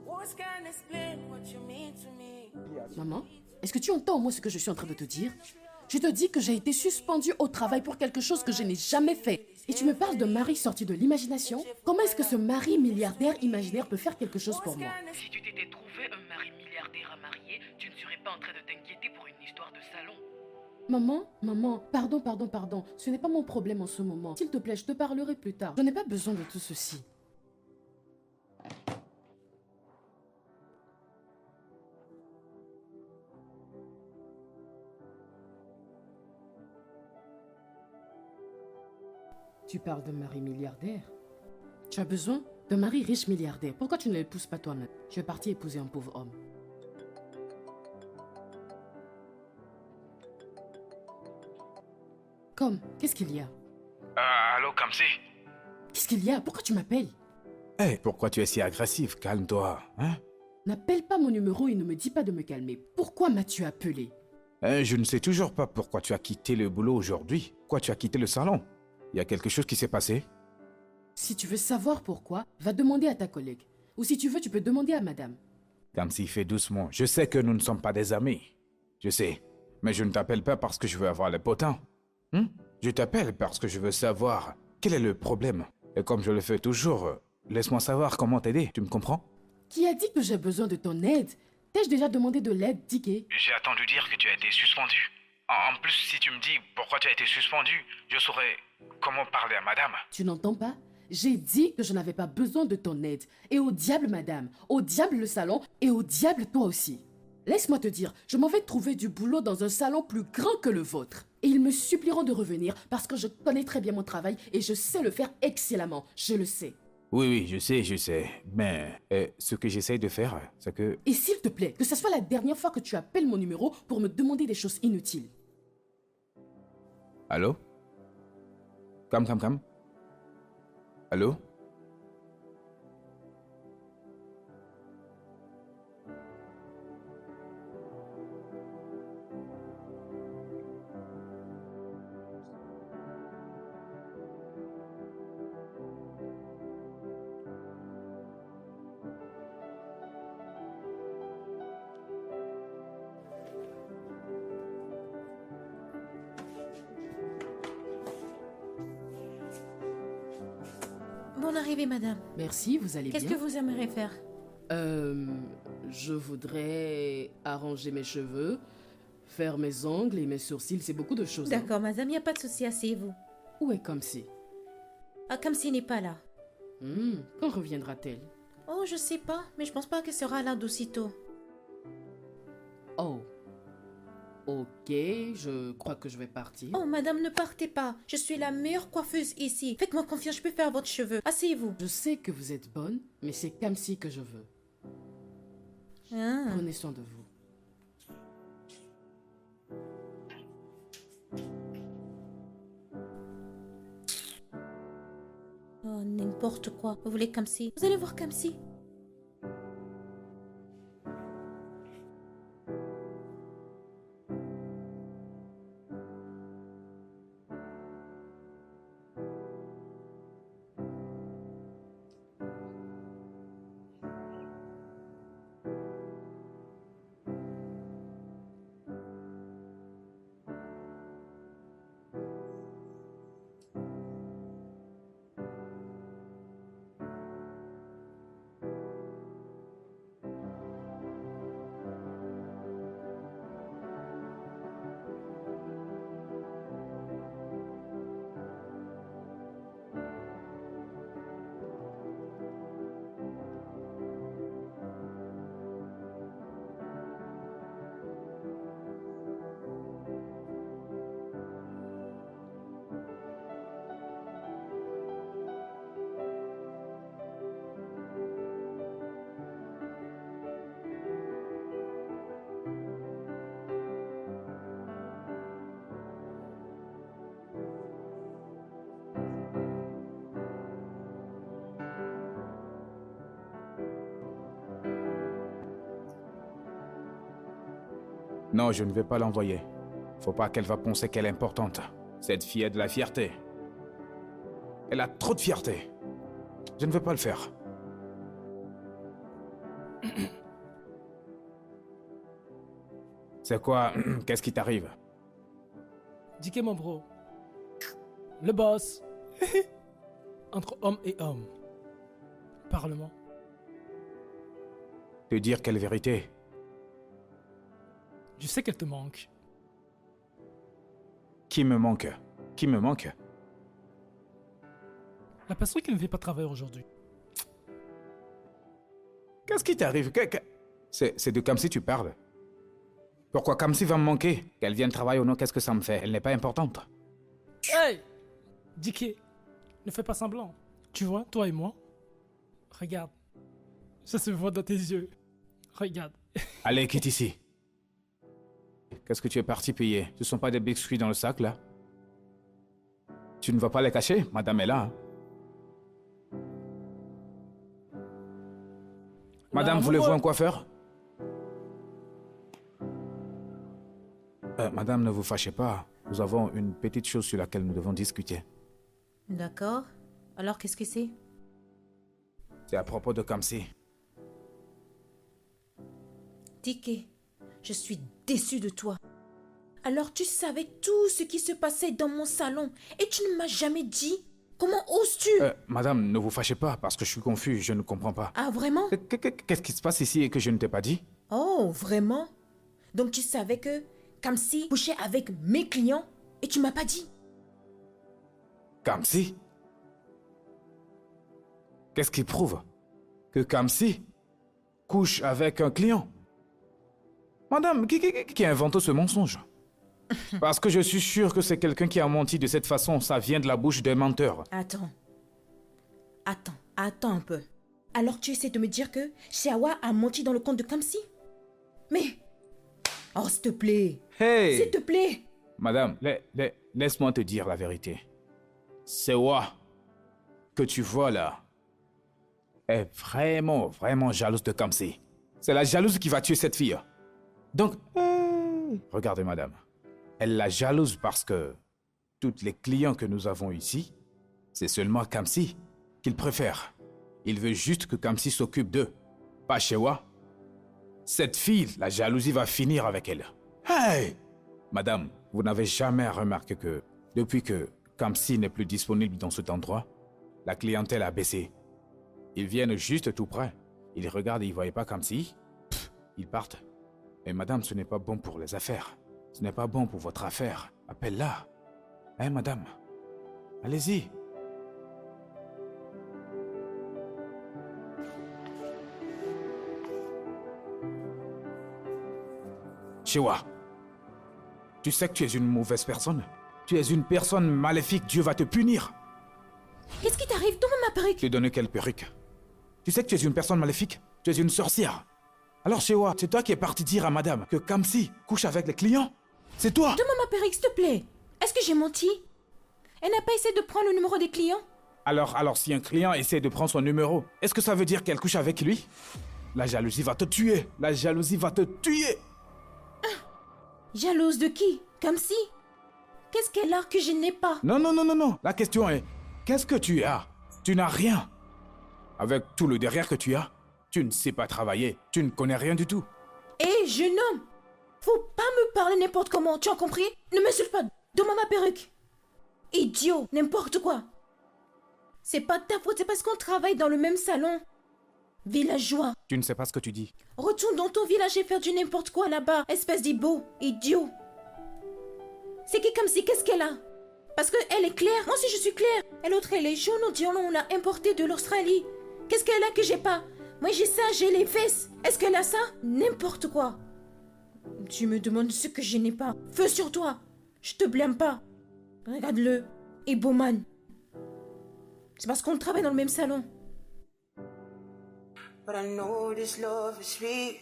Words can't explain what you mean to me. Maman, est-ce que tu entends au moins ce que je suis en train de te dire? Je te dis que j'ai été suspendue au travail pour quelque chose que je n'ai jamais fait. Et tu me parles de mari sorti de l'imagination? Comment est-ce que ce mari milliardaire imaginaire peut faire quelque chose pour moi? Si tu t'étais trouvé un mari milliardaire à marier, tu ne serais pas en train de t'inquiéter pour une histoire de salon. Maman, pardon. Ce n'est pas mon problème en ce moment. S'il te plaît, je te parlerai plus tard. Je n'ai pas besoin de tout ceci. Tu parles de mari milliardaire? Tu as besoin d'un mari riche milliardaire. Pourquoi tu ne l'épouses pas toi-même? Tu es parti épouser un pauvre homme. Comme, qu'est-ce qu'il y a? Allô, Kamsi? Qu'est-ce qu'il y a? Pourquoi tu m'appelles? Hé, pourquoi tu es si agressif? Calme-toi, hein? N'appelle pas mon numéro et ne me dis pas de me calmer. Pourquoi m'as-tu appelé? Je ne sais toujours pas pourquoi tu as quitté le boulot aujourd'hui. Pourquoi tu as quitté le salon? Il y a quelque chose qui s'est passé? Si tu veux savoir pourquoi, va demander à ta collègue. Ou si tu veux, tu peux demander à madame. Kamsi, fais doucement. Je sais que nous ne sommes pas des amis. Je sais. Mais je ne t'appelle pas parce que je veux avoir le potin. Je t'appelle parce que je veux savoir quel est le problème. Et comme je le fais toujours, laisse-moi savoir comment t'aider. Tu me comprends? Qui a dit que j'ai besoin de ton aide? T'ai-je déjà demandé de l'aide, Dicky? J'ai attendu dire que tu as été suspendu. En plus, si tu me dis pourquoi tu as été suspendu, je saurai comment parler à madame. Tu n'entends pas? J'ai dit que je n'avais pas besoin de ton aide. Et au diable, madame. Au diable le salon et au diable toi aussi. Laisse-moi te dire, je m'en vais trouver du boulot dans un salon plus grand que le vôtre. Et ils me supplieront de revenir parce que je connais très bien mon travail et je sais le faire excellemment. Je le sais. Oui, je sais. Mais ce que j'essaye de faire, c'est que... Et s'il te plaît, que ce soit la dernière fois que tu appelles mon numéro pour me demander des choses inutiles. Allô? Cam. Allô? Bonne arrivée, madame. Merci, vous allez bien? Qu'est-ce que vous aimeriez faire? Je voudrais arranger mes cheveux, faire mes ongles et mes sourcils, c'est beaucoup de choses. hein. D'accord, madame, il n'y a pas de souci, asseyez-vous. Où est Kamsi? Ah, comme s'il n'est pas là. Quand reviendra-t-elle? Oh, je sais pas, mais je pense pas qu'elle sera là d'aussitôt. Oh. Ok, je crois que je vais partir. Oh, madame, ne partez pas. Je suis la meilleure coiffeuse ici. Faites-moi confiance, je peux faire votre cheveux. Asseyez-vous. Je sais que vous êtes bonne, mais c'est Kamsi que je veux. Ah. Prenez soin de vous. Oh, n'importe quoi. Vous voulez Kamsi? Vous allez voir Kamsi. Non, je ne vais pas l'envoyer. Faut pas qu'elle va penser qu'elle est importante. Cette fille a de la fierté. Elle a trop de fierté. Je ne veux pas le faire. C'est quoi? Qu'est-ce qui t'arrive? Dicky, mon bro. Le boss. Entre homme et homme. Parlement. Te dire quelle vérité? Je sais qu'elle te manque. Qui me manque? Qui me manque? La personne qui ne vient pas travailler aujourd'hui. Qu'est-ce qui t'arrive? C'est de Kamsi tu parles. Pourquoi Kamsi va me manquer? Qu'elle vienne travailler ou non, qu'est-ce que ça me fait? Elle n'est pas importante. Hey! Dicky, ne fais pas semblant. Tu vois, toi et moi, regarde. Ça se voit dans tes yeux. Regarde. Allez, quitte ici. Qu'est-ce que tu es parti payer? Ce sont pas des biscuits dans le sac, là? Tu ne vas pas les cacher, madame est là. Hein. Madame, voulez-vous un coiffeur? Madame, ne vous fâchez pas. Nous avons une petite chose sur laquelle nous devons discuter. D'accord. Alors, qu'est-ce que c'est? C'est à propos de Kamsi. Tike, je suis déçue de toi. Alors, tu savais tout ce qui se passait dans mon salon et tu ne m'as jamais dit? Comment oses-tu? Madame, ne vous fâchez pas parce que je suis confus, je ne comprends pas. Ah, vraiment? Qu'est-ce qui se passe ici et que je ne t'ai pas dit? Oh, vraiment? Donc, tu savais que Kamsi couchait avec mes clients et tu m'as pas dit? Kamsi? Qu'est-ce qui prouve que Kamsi couche avec un client? Madame, qui a inventé ce mensonge? Parce que je suis sûr que c'est quelqu'un qui a menti de cette façon. Ça vient de la bouche des menteurs. Attends un peu. Alors tu essaies de me dire que Shawa a menti dans le compte de Kamsi? Mais... Oh, s'il te plaît. Hey! S'il te plaît. Madame, laisse-moi te dire la vérité. Sewa, que tu vois là, est vraiment, vraiment jalouse de Kamsi. C'est la jalouse qui va tuer cette fille. Donc, regardez madame. Elle la jalouse parce que tous les clients que nous avons ici, c'est seulement Kamsi qu'il préfère. Il veut juste que Kamsi s'occupe d'eux, pas Shewa. Cette fille, la jalousie va finir avec elle. Hey! Madame, vous n'avez jamais remarqué que depuis que Kamsi n'est plus disponible dans cet endroit, la clientèle a baissé. Ils viennent juste tout près. Ils regardent et ils ne voient pas Kamsi. Ils partent. Et madame, ce n'est pas bon pour les affaires. Ce n'est pas bon pour votre affaire. Appelle-la. Hein, madame? Allez-y. Shewa, tu sais que tu es une mauvaise personne. Tu es une personne maléfique. Dieu va te punir. Qu'est-ce qui t'arrive? Donne-moi ma perruque. Tu as donné quelle perruque? Tu sais que tu es une personne maléfique. Tu es une sorcière. Alors, Shewa, c'est toi qui es parti dire à madame que Kamsi couche avec les clients? C'est toi? Donne-moi ma perruque, s'il te plaît. Est-ce que j'ai menti? Elle n'a pas essayé de prendre le numéro des clients? Alors si un client essaie de prendre son numéro, est-ce que ça veut dire qu'elle couche avec lui? La jalousie va te tuer. La jalousie va te tuer. Jalouse de qui? Kamsi? Qu'est-ce qu'elle a que je n'ai pas? Non. La question est, qu'est-ce que tu as? Tu n'as rien. Avec tout le derrière que tu as, tu ne sais pas travailler. Tu ne connais rien du tout. Hé, jeune homme! Faut pas me parler n'importe comment, tu as compris? Ne m'insulte pas, donne-moi ma perruque. Idiot, n'importe quoi. C'est pas de ta faute, c'est parce qu'on travaille dans le même salon. Villageois. Tu ne sais pas ce que tu dis. Retourne dans ton village et faire du n'importe quoi là-bas, espèce d'hibou, idiot. C'est qui comme si, qu'est-ce qu'elle a? Parce qu'elle est claire, moi aussi je suis claire. Et l'autre elle est jaune, on dit on l'a importée de l'Australie. Qu'est-ce qu'elle a que j'ai pas? Moi j'ai ça, j'ai les fesses. Est-ce qu'elle a ça? N'importe quoi. Tu me demandes ce que je n'ai pas. Feu sur toi. Je te blâme pas. Regarde-le. Iboman. C'est parce qu'on travaille dans le même salon. But I know this love is sweet.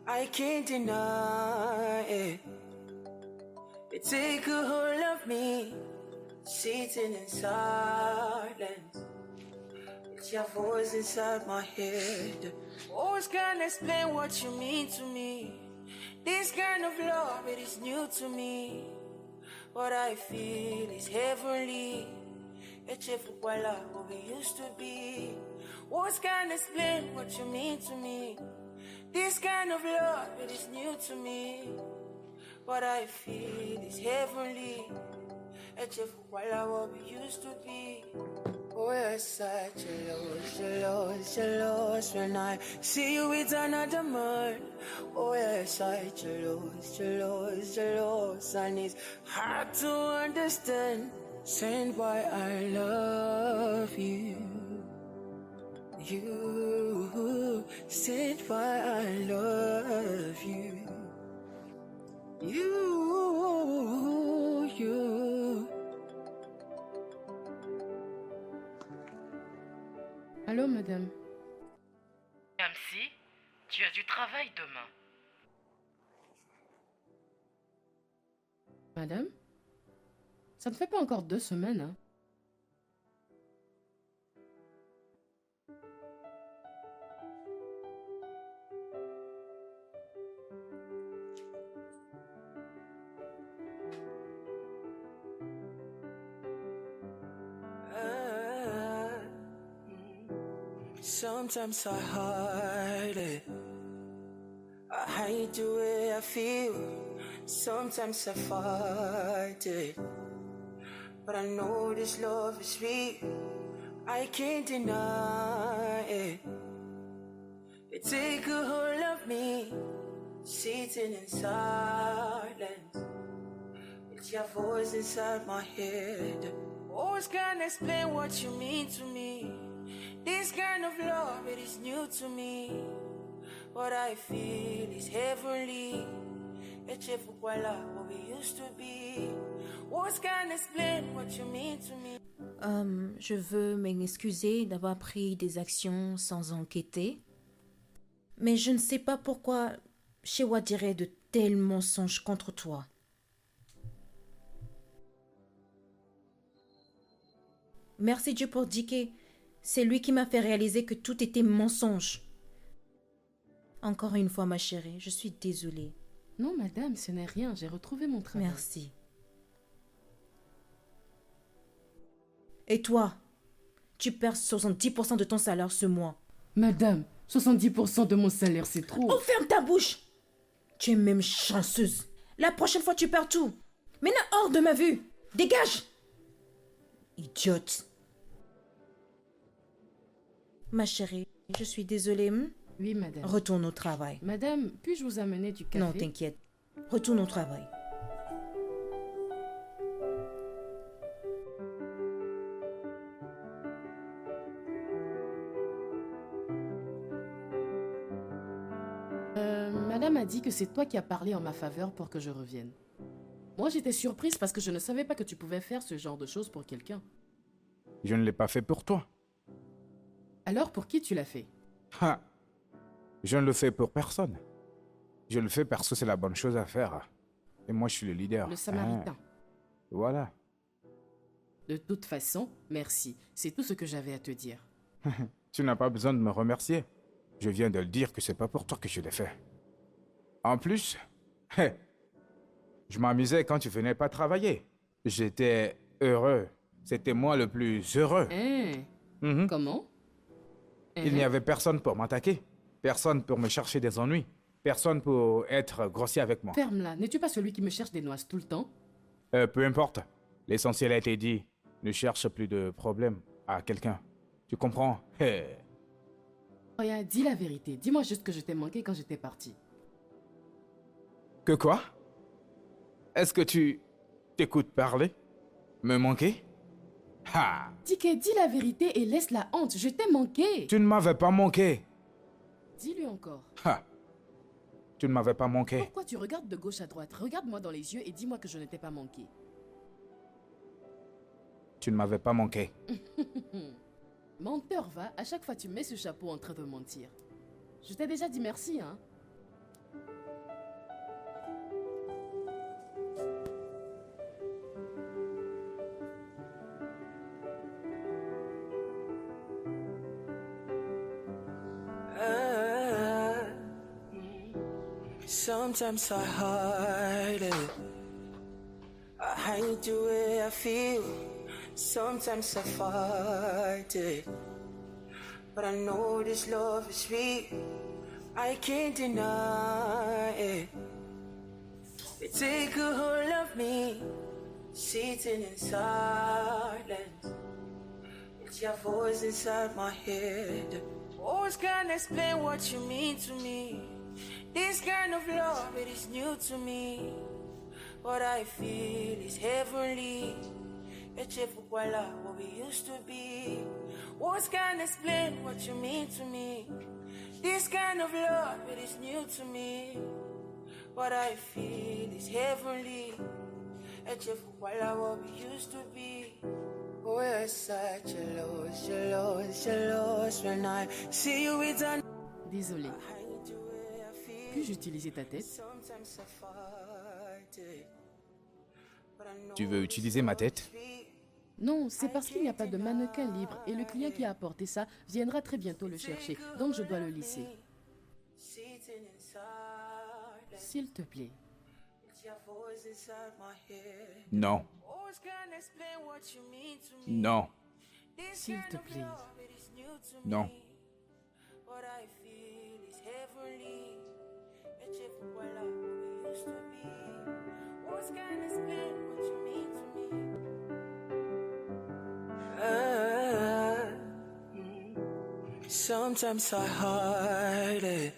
I can't deny it. You take a hold of me, sitting in silence. It's your voice inside my head. Always can't explain what you mean to me. This kind of love, it is new to me. What I feel is heavenly. It's what we used to be. Words can't explain what you mean to me. This kind of love, it is new to me. What I feel is heavenly. It's what we used to be. Oh, you're such a loss when I see you with another man. Oh, you're such a loss, and it's hard to understand. Saying why I love you. You said why I love you. You. Allô, madame? Kamsi, tu as du travail demain. Madame? Ça ne fait pas encore 2 semaines, hein. Sometimes I hide it. I hide the way I feel. Sometimes I fight it. But I know this love is real. I can't deny it. You take a hold of me, sitting in silence. It's your voice inside my head. Always can't explain what you mean to me. This kind of love, it is new to me. What I feel is heavenly. Et je pourquoi là, what we used to be. Words can't explain what you mean to me. Je veux m'excuser d'avoir pris des actions sans enquêter. Mais je ne sais pas pourquoi Shewa dirait de tels mensonges contre toi. Merci Dieu pour Dike. C'est lui qui m'a fait réaliser que tout était mensonge. Encore une fois, ma chérie, je suis désolée. Non, madame, ce n'est rien. J'ai retrouvé mon travail. Merci. Et toi, tu perds 70% de ton salaire ce mois. Madame, 70% de mon salaire, c'est trop. Oh, ferme ta bouche! Tu es même chanceuse. La prochaine fois, tu perds tout. Maintenant, hors de ma vue. Dégage! Idiote. Ma chérie, je suis désolée. Oui, madame. Retourne au travail. Madame, puis-je vous amener du café? Non, t'inquiète. Retourne au travail. Madame a dit que c'est toi qui as parlé en ma faveur pour que je revienne. Moi, j'étais surprise parce que je ne savais pas que tu pouvais faire ce genre de choses pour quelqu'un. Je ne l'ai pas fait pour toi. Alors, pour qui tu l'as fait? Ha! Je ne le fais pour personne. Je le fais parce que c'est la bonne chose à faire. Et moi, je suis le leader. Le Samaritain. Voilà. De toute façon, merci. C'est tout ce que j'avais à te dire. Tu n'as pas besoin de me remercier. Je viens de le dire que c'est pas pour toi que je l'ai fait. En plus, je m'amusais quand tu venais pas travailler. J'étais heureux. C'était moi le plus heureux. Comment? Il n'y avait personne pour m'attaquer. Personne pour me chercher des ennuis. Personne pour être grossier avec moi. Ferme-la. N'es-tu pas celui qui me cherche des noises tout le temps? Peu importe. L'essentiel a été dit. Ne cherche plus de problème à quelqu'un. Tu comprends? Regarde, dis la vérité. Dis-moi juste que je t'ai manqué quand j'étais partie. Que quoi? Est-ce que tu t'écoutes parler? Me manquer? Ha! Dike, dis la vérité et laisse la honte. Je t'ai manqué. Tu ne m'avais pas manqué. Dis-lui encore. Ha! Tu ne m'avais pas manqué. Pourquoi tu regardes de gauche à droite? Regarde-moi dans les yeux et dis-moi que je ne t'ai pas manqué. Tu ne m'avais pas manqué. Menteur, va. À chaque fois, tu mets ce chapeau en train de mentir. Je t'ai déjà dit merci, hein. Sometimes I hide it. I hide the way I feel. Sometimes I fight it. But I know this love is real. I can't deny it. You take a hold of me, sitting in silence. It's your voice inside my head. Always can't explain what you mean to me. This kind of love, it is new to me. What I feel is heavenly. Et je pourquoi là, what we used to be. Words can't explain what you mean to me. This kind of love, it is new to me. What I feel is heavenly. Et je pourquoi là, what we used to be. We're such a loss, you're lost when I see you with an... Désolée. Puis-je utiliser ta tête? Tu veux utiliser ma tête? Non, c'est parce qu'il n'y a pas de mannequin libre et le client qui a apporté ça viendra très bientôt le chercher. Donc je dois le lisser. S'il te plaît. Non. Non. S'il te plaît. Non. Sometimes I hide it.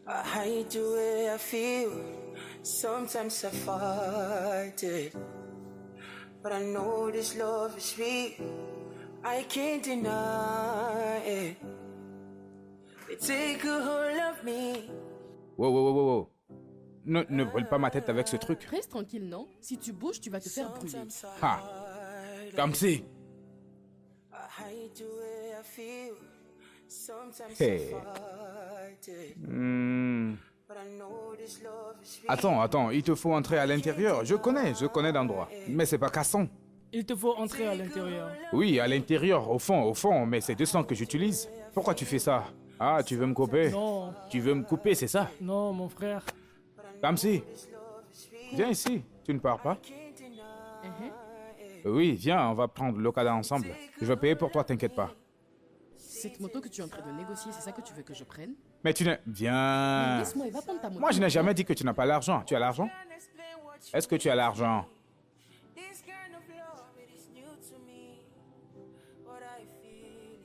I hide the way I feel. Sometimes I fight it. But I know this love is real. I can't deny it. They take a hold of me. Wow, wow, wow, wow, wow. Ne brûle pas ma tête avec ce truc. Reste tranquille, non? Si tu bouges, tu vas te faire brûler. Ah. Comme si. Hey. Attends, il te faut entrer à l'intérieur. Je connais l'endroit. Mais c'est pas cassant. Il te faut entrer à l'intérieur. Oui, à l'intérieur, au fond, mais c'est 200 que j'utilise. Pourquoi tu fais ça? Ah, tu veux me couper? Non. Tu veux me couper, c'est ça? Non, mon frère. Comme si. Viens ici, tu ne pars pas? Oui, viens, on va prendre l'Okada ensemble. Je vais payer pour toi, t'inquiète pas. Cette moto que tu es en train de négocier, c'est ça que tu veux que je prenne? Mais tu n'es... Mais Viens. laisse-moi, va prendre ta moto. Moi, je n'ai jamais dit que tu n'as pas l'argent. Tu as l'argent? Est-ce que tu as l'argent?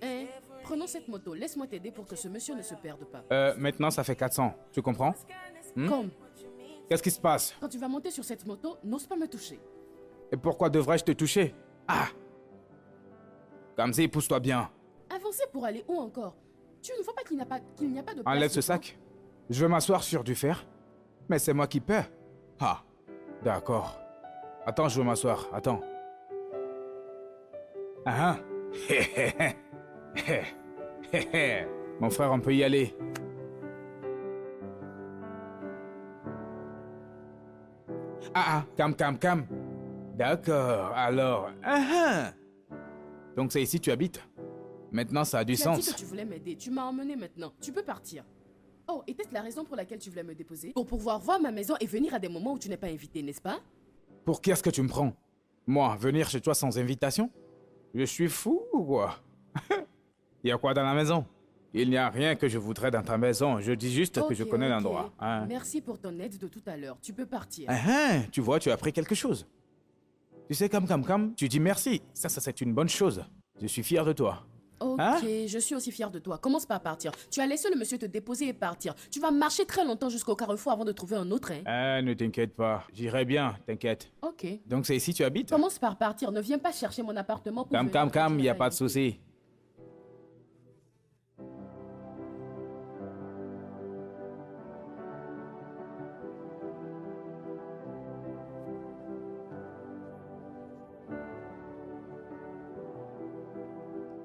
Hein? Prenons cette moto, laisse-moi t'aider pour que ce monsieur ne se perde pas. Maintenant, ça fait 400. Tu comprends? Comme, Qu'est-ce qui se passe? quand tu vas monter sur cette moto, n'ose pas me toucher. Et pourquoi devrais-je te toucher? Ah! Kamzi, pousse-toi bien. Avancer pour aller où encore? Tu ne vois pas qu'il n'y a pas de place Enlève ce devant? sac. Je vais m'asseoir sur du fer. Mais c'est moi qui paie. Ah, d'accord. Attends, je veux m'asseoir. Attends. Ah ah. Mon frère, on peut y aller. Ah ah, calme. D'accord, alors. Ah ah. Donc c'est ici que tu habites. Maintenant, ça a du Tu as dit sens. que tu voulais m'aider, tu m'as emmené maintenant. Tu peux partir. Oh, était-ce la raison pour laquelle tu voulais me déposer? Pour pouvoir voir ma maison et venir à des moments où tu n'es pas invité, n'est-ce pas? Pour qui est-ce que tu me prends? Moi, venir chez toi sans invitation? Je suis fou ou quoi? Il y a quoi dans la maison? Il n'y a rien que je voudrais dans ta maison. Je dis juste que je Ok, connais ok. l'endroit. Hein? Merci pour ton aide de tout à l'heure. Tu peux partir. Ah, ah, tu vois, tu as appris quelque chose. Tu sais, comme, tu dis merci. Ça, c'est une bonne chose. Je suis fier de toi. Ok, Hein? je suis aussi fière de toi. Commence par partir. Tu as laissé le monsieur te déposer et partir. Tu vas marcher très longtemps jusqu'au carrefour avant de trouver un autre train. Ah, ne t'inquiète pas. J'irai bien, t'inquiète. Ok. Donc c'est ici que tu habites? Commence par partir. Ne viens pas chercher mon appartement pour venir quand tu Il n'es n'y a pas pas de invité. souci.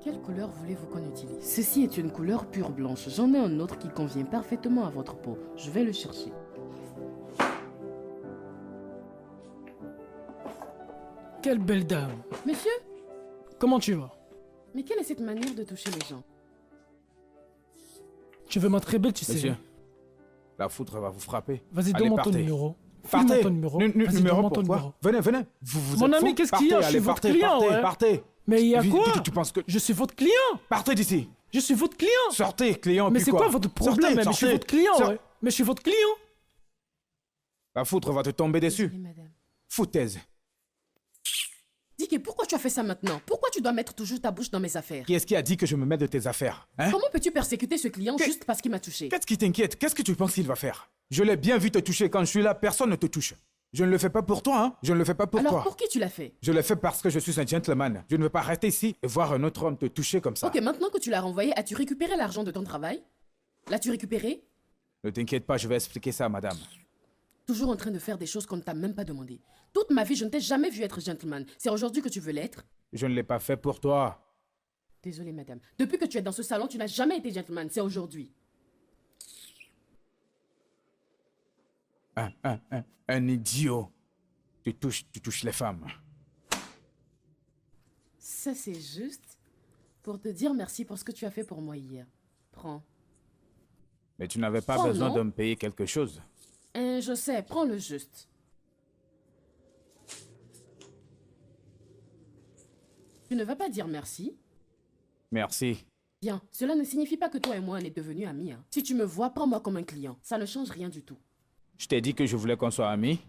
Quelle couleur voulez-vous qu'on utilise? Ceci est une couleur pure blanche. J'en ai un autre qui convient parfaitement à votre peau. Je vais le chercher. Quelle belle dame. Monsieur, Comment tu vas? mais quelle est cette manière de toucher les gens? Tu veux ma très belle, tu sais. Monsieur, la foudre va vous frapper. Vas-y, Allez, donne-moi ton partez. numéro. Partez. File-moi ton numéro. Vas-y, Numéro donne-moi ton pourquoi? numéro. Venez. Vous Mon êtes ami, fous? qu'est-ce qu'il y a? Partez, Je suis allez, votre partez, client, partez, ouais. partez. Mais il y a quoi? Tu penses que... Je suis votre client. Partez d'ici. Je suis votre client. Sortez, client. Mais puis c'est quoi votre problème? Sortez, Mais je suis sortez. votre client, Sort- ouais. Mais je suis votre client. La foudre va te tomber dessus. Désolée, madame. Foutaise. Dicky, pourquoi tu as fait ça maintenant? Pourquoi tu dois mettre toujours ta bouche dans mes affaires? Qui est-ce qui a dit que je me mets de tes affaires? Hein? Comment peux-tu persécuter ce client Que- juste parce qu'il m'a touché? Qu'est-ce qui t'inquiète? Qu'est-ce que tu penses qu'il va faire? Je l'ai bien vu te toucher. Quand je suis là, personne ne te touche. Je ne le fais pas pour toi, hein? Je ne le fais pas pour Alors toi. pour qui tu l'as fait? Je le fais parce que je suis un gentleman. Je ne veux pas rester ici et voir un autre homme te toucher comme ça. Ok, maintenant que tu l'as renvoyé, as-tu récupéré l'argent de ton travail? L'as-tu récupéré? Ne t'inquiète pas, je vais expliquer ça, madame. Toujours en train de faire des choses qu'on ne t'a même pas demandé. Toute ma vie, je ne t'ai jamais vu être gentleman. C'est aujourd'hui que tu veux l'être? Je ne l'ai pas fait pour toi. Désolée, madame. Depuis que tu es dans ce salon, tu n'as jamais été gentleman. C'est aujourd'hui. Un idiot. Tu touches les femmes. Ça, c'est juste pour te dire merci pour ce que tu as fait pour moi hier. Prends. Mais tu n'avais pas Oh, besoin non. de me payer quelque chose. Je sais, prends le juste. Tu ne vas pas dire merci? Merci. Bien, cela ne signifie pas que toi et moi on est devenus amis. Hein. Si tu me vois, prends-moi comme un client. Ça ne change rien du tout. Je t'ai dit que je voulais qu'on soit amis.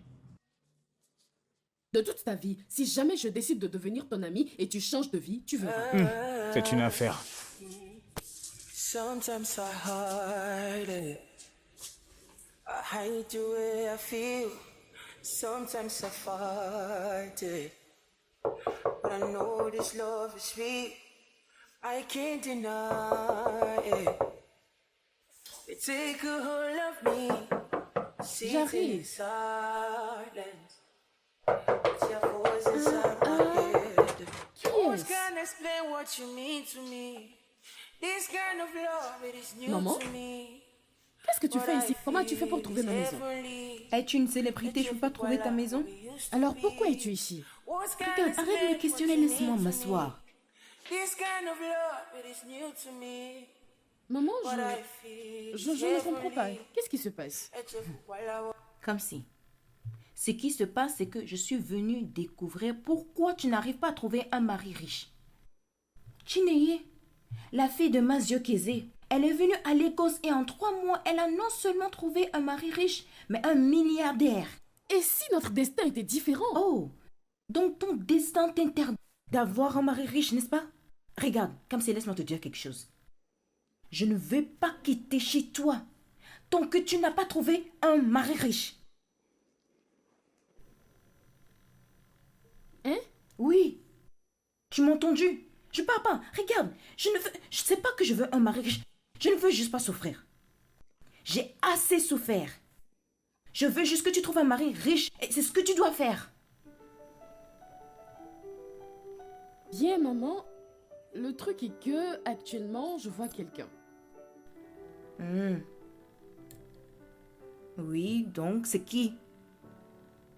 De toute ta vie, si jamais je décide de devenir ton ami et tu changes de vie, tu verras. C'est une affaire. Sometimes I hide it. I hide the way I feel. Sometimes I fight it. But I know this love is real. I can't deny it. They take a hold of me. Sit in J'arrive. silence. It's your voice inside my head. Qui Words est-ce? can't explain what you mean to me. This kind of love, it is new Maman? to me. Qu'est-ce que tu fais ici? Comment tu fais pour trouver ma maison? Es-tu une célébrité? Je peux pas trouver ta maison? Alors pourquoi es-tu ici? Regarde, arrête de me questionner, laisse-moi m'asseoir. This kind of love, it is new to me. Maman, What I feel je ne comprends pas. Qu'est-ce qui se passe? Comme si. Ce qui se passe, c'est que je suis venue découvrir pourquoi tu n'arrives pas à trouver un mari riche. Chineye, la fille de Mazio Keze, elle est venue à Lagos et en 3 mois, elle a non seulement trouvé un mari riche, mais un milliardaire. Et si notre destin était différent? Oh, donc ton destin t'interdit d'avoir un mari riche, n'est-ce pas? Regarde, comme c'est, laisse-moi te dire quelque chose. Je ne veux pas quitter chez toi tant que tu n'as pas trouvé un mari riche. Hein? Oui. Tu m'as entendu? Je parle pas. Regarde, je sais pas que je veux un mari riche. Je ne veux juste pas souffrir. J'ai assez souffert. Je veux juste que tu trouves un mari riche et c'est ce que tu dois faire. Bien, maman. Le truc est que, actuellement, je vois quelqu'un. Oui, donc c'est qui?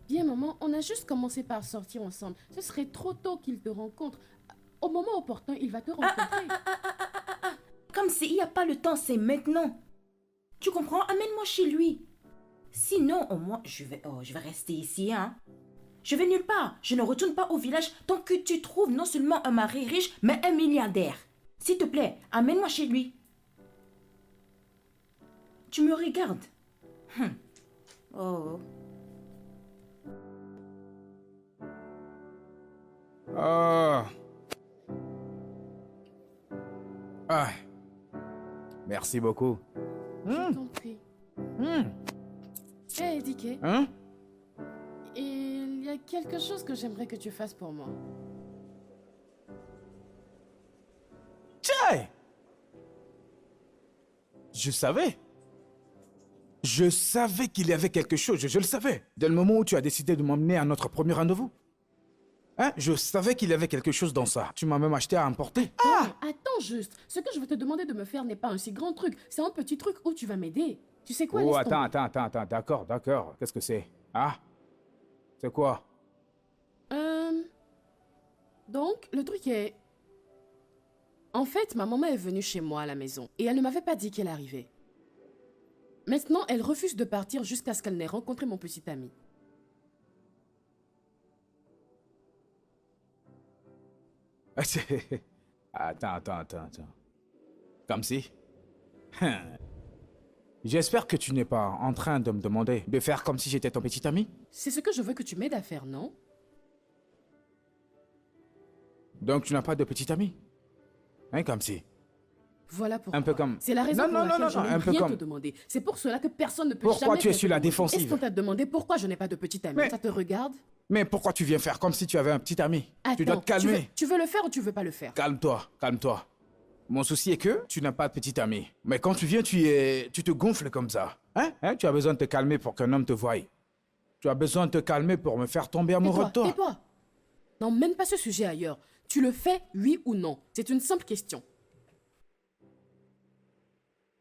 Bien, maman, on a juste commencé par sortir ensemble. Ce serait trop tôt qu'il te rencontre. Au moment opportun, il va te rencontrer. Comme s'il n'y a pas le temps, c'est maintenant. Tu comprends? Amène-moi chez lui. Sinon, au moins, je vais rester ici, hein. Je vais nulle part. Je ne retourne pas au village tant que tu trouves non seulement un mari riche, mais un milliardaire. S'il te plaît, amène-moi chez lui. Tu me regardes. Oh. Oh. Ah. Merci beaucoup. Je t'en prie. Hé, Dike, Hein? il y a quelque chose que j'aimerais que tu fasses pour moi. Tchai! Je savais. Je savais qu'il y avait quelque chose, je le savais. Dès le moment où tu as décidé de m'emmener à notre premier rendez-vous. Hein? Je savais qu'il y avait quelque chose dans ça. Tu m'as même acheté à emporter. Attends juste. Ce que je veux te demander de me faire n'est pas un si grand truc. C'est un petit truc où tu vas m'aider. Tu sais quoi, Oh, laisse tomber. attends. D'accord. Qu'est-ce que c'est? Ah? C'est quoi? Donc, le truc est... En fait, ma maman est venue chez moi à la maison et elle ne m'avait pas dit qu'elle arrivait. Maintenant, elle refuse de partir jusqu'à ce qu'elle n'ait rencontré mon petit ami. Attends. Comme si? J'espère que tu n'es pas en train de me demander de faire comme si j'étais ton petit ami. C'est ce que je veux que tu m'aides à faire, non? Donc tu n'as pas de petit ami? Hein, comme si? Voilà pourquoi. Un peu comme... C'est la raison pour laquelle je n'ai un peu rien comme... te demander. C'est pour cela que personne ne peut Pourquoi jamais... tu es sur la t'aider. défensive? Est-ce qu'on t'a demandé pourquoi je n'ai pas de petit ami? Mais- Ça te regarde? Mais pourquoi tu viens faire comme si tu avais un petit ami? Tu dois Attends, te calmer. tu veux le faire ou tu veux pas le faire? Calme-toi. Mon souci est que tu n'as pas de petit ami. Mais quand tu viens, tu te gonfles comme ça. Hein? Tu as besoin de te calmer pour qu'un homme te voie. Tu as besoin de te calmer pour me faire tomber amoureux de toi. Tais-toi. Non, mène pas ce sujet ailleurs. Tu le fais, oui ou non? C'est une simple question.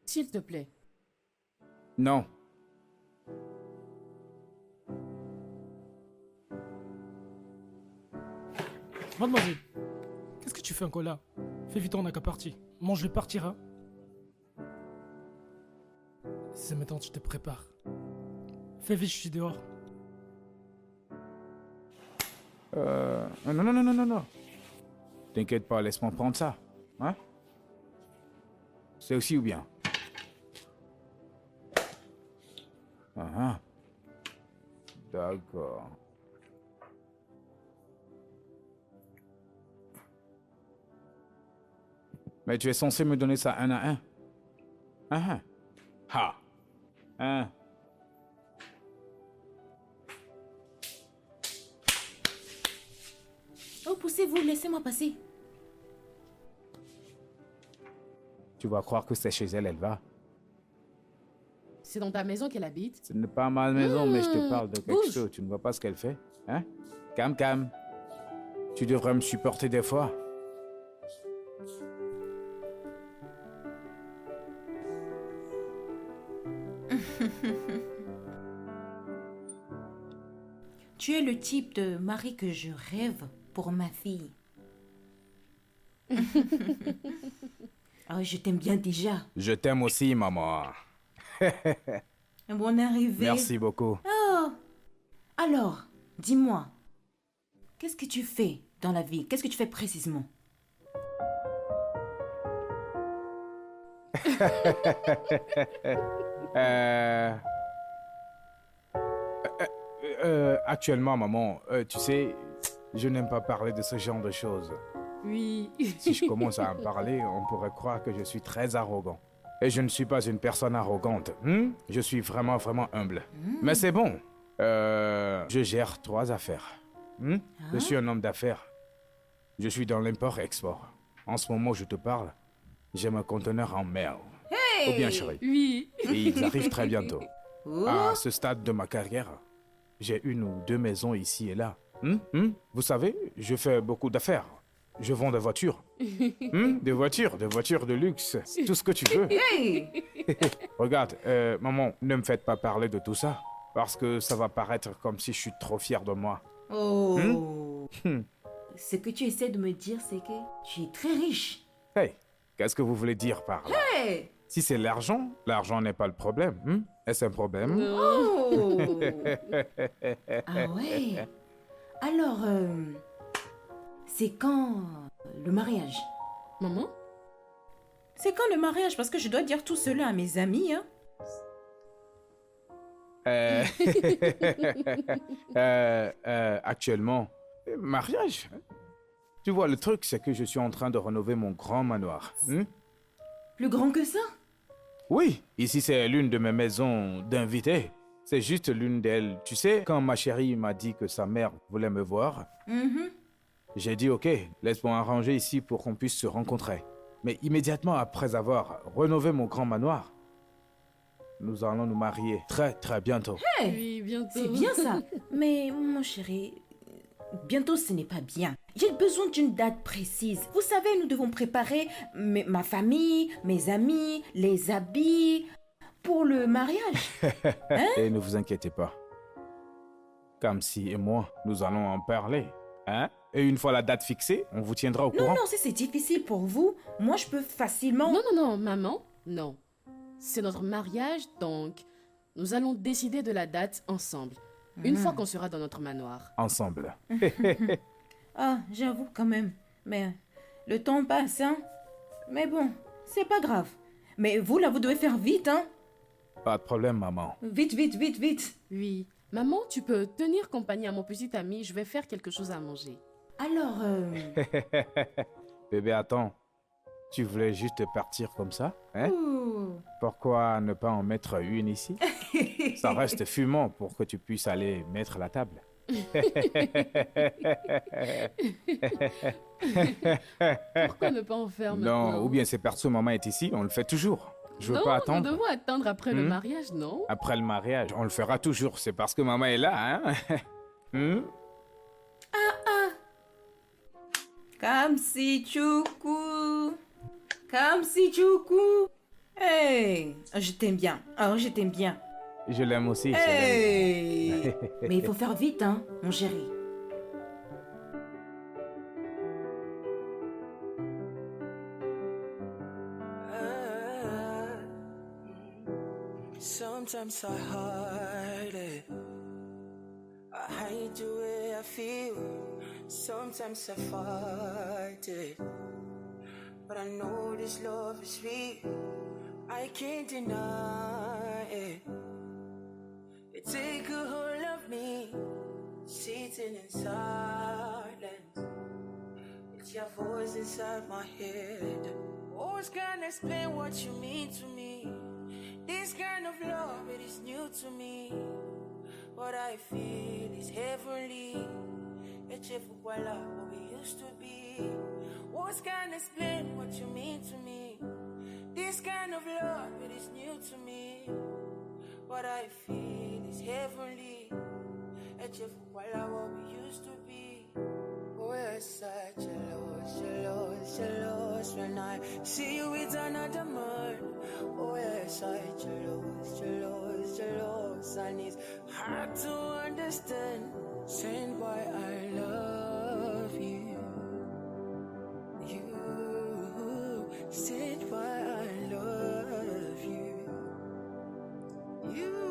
S'il te plaît. Non. Mademoiselle, qu'est-ce que tu fais encore là? Fais vite, on n'a qu'à partir. Mange le partira. C'est maintenant que je te prépare. Fais vite, je suis dehors. Non, non, non, non, non, non. T'inquiète pas, laisse-moi prendre ça. Hein? C'est aussi ou bien? Ah, ah. D'accord. Mais tu es censé me donner ça un à un. Ah, ah. Ha. Hein? Oh, poussez-vous, laissez-moi passer. Tu vas croire que c'est chez elle, elle va. C'est dans ta maison qu'elle habite? Ce n'est pas ma maison, mais je te parle de quelque bouge. chose. Tu ne vois pas ce qu'elle fait? Hein? Cam, Cam. Tu devrais me supporter des fois. Tu es le type de mari que je rêve pour ma fille. Ah, je t'aime bien déjà. Je t'aime aussi, maman. Bonne arrivée. Merci beaucoup. Oh. Alors, dis-moi, qu'est-ce que tu fais dans la vie? Qu'est-ce que tu fais précisément? Actuellement, maman, tu sais, je n'aime pas parler de ce genre de choses. Oui. Si je commence à en parler, on pourrait croire que je suis très arrogant. Et je ne suis pas une personne arrogante. Je suis vraiment, vraiment humble. Mais c'est bon. Je gère 3 affaires. Je suis un homme d'affaires. Je suis dans l'import-export. En ce moment où je te parle, j'ai mon conteneur en mer. Hey! Ou bien, chérie. Oui. Et ils arrivent très bientôt. Oh. À ce stade de ma carrière, j'ai 1 ou 2 maisons ici et là. Vous savez, je fais beaucoup d'affaires. Je vends des voitures. Des voitures de luxe. Tout ce que tu veux. Hey! Regarde, maman, ne me faites pas parler de tout ça. Parce que ça va paraître comme si je suis trop fier de moi. Oh. Ce que tu essaies de me dire, c'est que tu es très riche. Hey, qu'est-ce que vous voulez dire par là? Hey! Si c'est l'argent, l'argent n'est pas le problème. Est-ce un problème? Oh! Ah ouais. Alors, c'est quand le mariage? Maman? C'est quand le mariage? Parce que je dois dire tout cela à mes amis, hein. Actuellement, mariage? Tu vois, le truc, c'est que je suis en train de rénover mon grand manoir. Plus grand que ça? Oui, ici c'est l'une de mes maisons d'invités. C'est juste l'une d'elles. Tu sais, quand ma chérie m'a dit que sa mère voulait me voir, j'ai dit ok, laisse-moi arranger ici pour qu'on puisse se rencontrer. Mais immédiatement après avoir rénové mon grand manoir, nous allons nous marier très très bientôt. Hey! Oui, bientôt. C'est bien ça. Mais mon chéri, bientôt ce n'est pas bien. J'ai besoin d'une date précise. Vous savez, nous devons préparer ma famille, mes amis, les habits pour le mariage. Et ne vous inquiétez pas. Kamsi et moi, nous allons en parler. Hein? Et une fois la date fixée, on vous tiendra au Non, courant. non, si c'est difficile pour vous, moi je peux facilement... Non, non, non, maman, non. C'est notre mariage, donc nous allons décider de la date ensemble. Une fois qu'on sera dans notre manoir. Ensemble. Ah, j'avoue quand même. Mais le temps passe, hein. Mais bon, c'est pas grave. Mais vous, là, vous devez faire vite, hein. Pas de problème, maman. Vite, vite, vite, vite. Oui. Maman, tu peux tenir compagnie à mon petit ami, je vais faire quelque chose à manger. Alors, Bébé, attends. Tu voulais juste partir comme ça, hein? ouh. Pourquoi ne pas en mettre une ici? Ça reste fumant pour que tu puisses aller mettre la table. Pourquoi ne pas en faire maintenant? Non, ou bien c'est parce que maman est ici, on le fait toujours. Je veux non, pas attendre. nous devons attendre après le mariage, non? Après le mariage, on le fera toujours. C'est parce que maman est là, hein? Kamsi Choukou. Kamsi Choukou. Hey, je t'aime bien. Oh, je t'aime bien. Je l'aime aussi. je l'aime. Hey. Mais il faut faire vite, hein, mon chéri. Sometimes I hide it. I hide the way I feel. Sometimes I fight it. But I know this love is real. I can't deny it. You take a hold of me, sitting in silence. It's your voice inside my head. Always can't explain what you mean to me. This kind of love, it is new to me. What I feel is heavenly. It's what we used to be. Words can't explain what you mean to me. This kind of love, it is new to me. What I feel is heavenly. It's what we used to be. Oh, yes, I jealous when I see you with another man. Oh, yes, I jealous, and it's hard to understand. Saying why I love you. You said why I love you. You.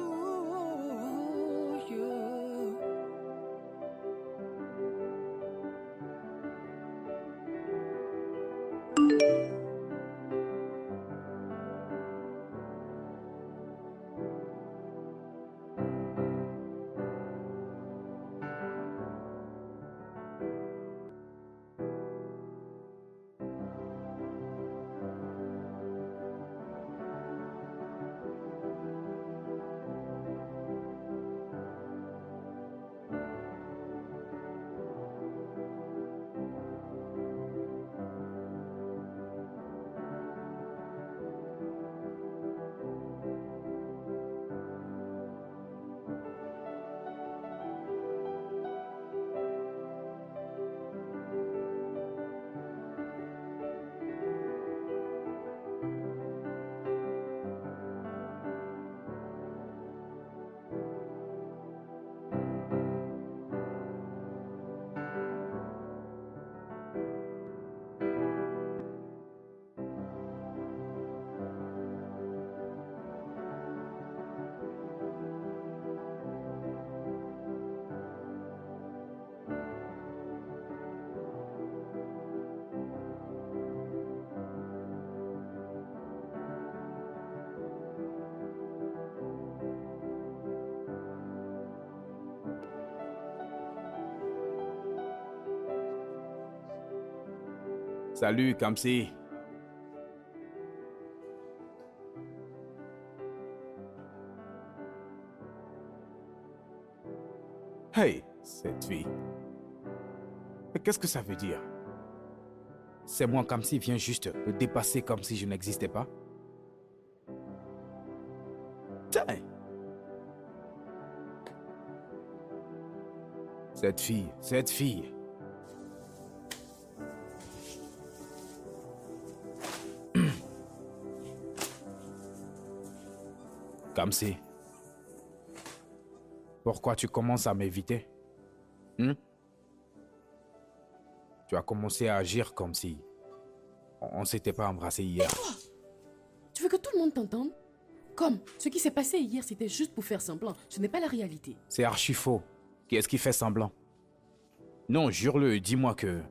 Salut, Kamsi. Hey, cette fille. Mais qu'est-ce que ça veut dire? C'est moi, Kamsi, vient juste me dépasser comme si je n'existais pas? Tiens! Cette fille. Kamsi, pourquoi tu commences à m'éviter? Tu as commencé à agir comme si on ne s'était pas embrassé hier. Et toi? Tu veux que tout le monde t'entende? Comme, ce qui s'est passé hier, c'était juste pour faire semblant. Ce n'est pas la réalité. C'est archi faux. Qui est-ce qui fait semblant? Non, jure-le, dis-moi que...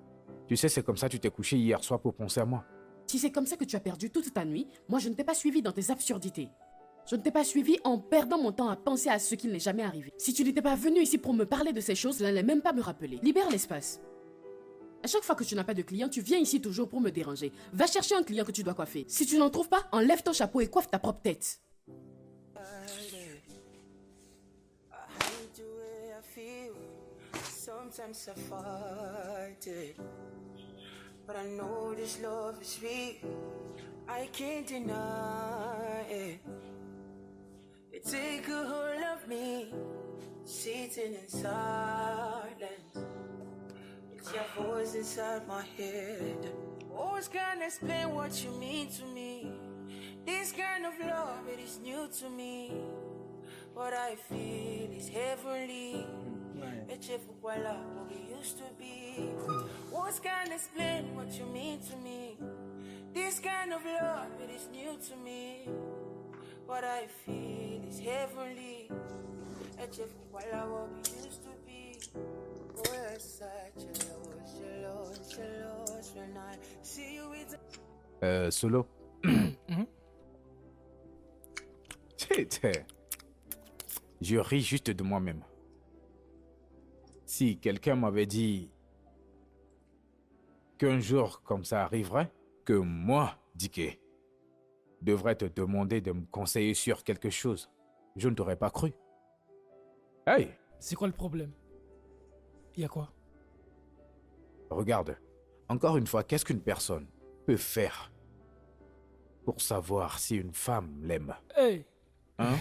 Tu sais, c'est comme ça que tu t'es couché hier soir pour penser à moi. Si c'est comme ça que tu as perdu toute ta nuit, moi je ne t'ai pas suivi dans tes absurdités. Je ne t'ai pas suivi en perdant mon temps à penser à ce qui n'est jamais arrivé. Si tu n'étais pas venu ici pour me parler de ces choses, je n'allais même pas me rappeler. Libère l'espace. À chaque fois que tu n'as pas de client, tu viens ici toujours pour me déranger. Va chercher un client que tu dois coiffer. Si tu n'en trouves pas, enlève ton chapeau et coiffe ta propre tête. Sometimes I fight it, but I know this love is real. I can't deny it. You take a hold of me, sitting in silence. It's your voice inside my head. Always can't explain what you mean to me. This kind of love, it is new to me. What I feel is heavenly. It's what we used to be. Words can't explain what you mean to me. This kind of love, it is new to me. What I feel is is heavenly. A chef while I what we used to be. We're such a loss when I see you with Solo. Je ris juste de moi-même. Si quelqu'un m'avait dit qu'un jour comme ça arriverait, que moi, Dicky, devrais te demander de me conseiller sur quelque chose, je ne t'aurais pas cru. Hey! C'est quoi le problème? Y a quoi? Regarde, encore une fois, qu'est-ce qu'une personne peut faire pour savoir si une femme l'aime? Hey! Hein?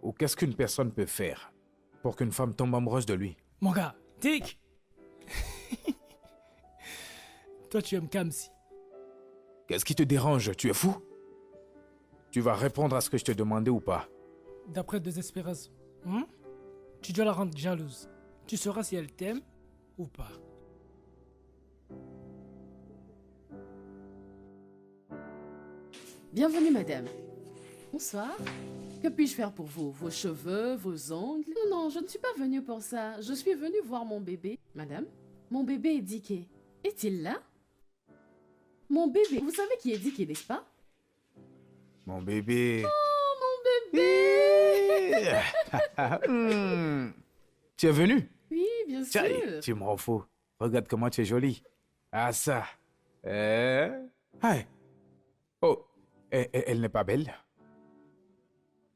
Ou qu'est-ce qu'une personne peut faire pour qu'une femme tombe amoureuse de lui? Mon gars, Dick! Toi, tu aimes Kamsi. Qu'est-ce qui te dérange? Tu es fou? Tu vas répondre à ce que je te demandais ou pas? D'après Désespérance, tu dois la rendre jalouse. Tu sauras si elle t'aime ou pas. Bienvenue, madame. Bonsoir. Que puis-je faire pour vous? Vos cheveux, vos ongles? Non, je ne suis pas venue pour ça. Je suis venue voir mon bébé. Madame, mon bébé est Dicky. Est-il là? Mon bébé. Vous savez qui est Dicky, n'est-ce pas? Mon bébé. Oh, mon bébé! Tu es venu? Oui, bien sûr. Tiens, tu me rends fou. Regarde comment tu es jolie. Ah, ça. Hey. Oh, elle n'est pas belle?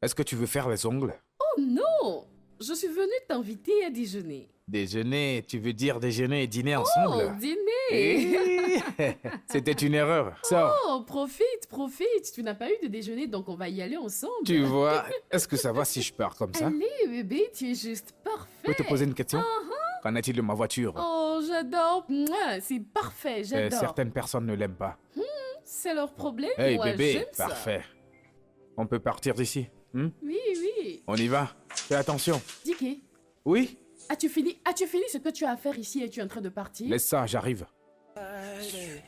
Est-ce que tu veux faire les ongles? Oh non! Je suis venue t'inviter à déjeuner. Déjeuner, tu veux dire déjeuner et dîner ensemble? Oh, dîner! Eh, c'était une erreur. Sors. Oh, profite, profite. Tu n'as pas eu de déjeuner, donc on va y aller ensemble. Tu vois, est-ce que ça va si je pars comme ça? Allez, bébé, tu es juste parfait. Je peux te poser une question? Qu'en est-il de ma voiture? Oh, j'adore. Mouah, c'est parfait, j'adore. Certaines personnes ne l'aiment pas. C'est leur problème. Hey Moi, bébé, j'aime ça. parfait. On peut partir d'ici? Oui, oui. On y va? Fais attention. Dicky, Oui? as-tu fini ce que tu as à faire ici et tu es en train de partir? Laisse ça, j'arrive. I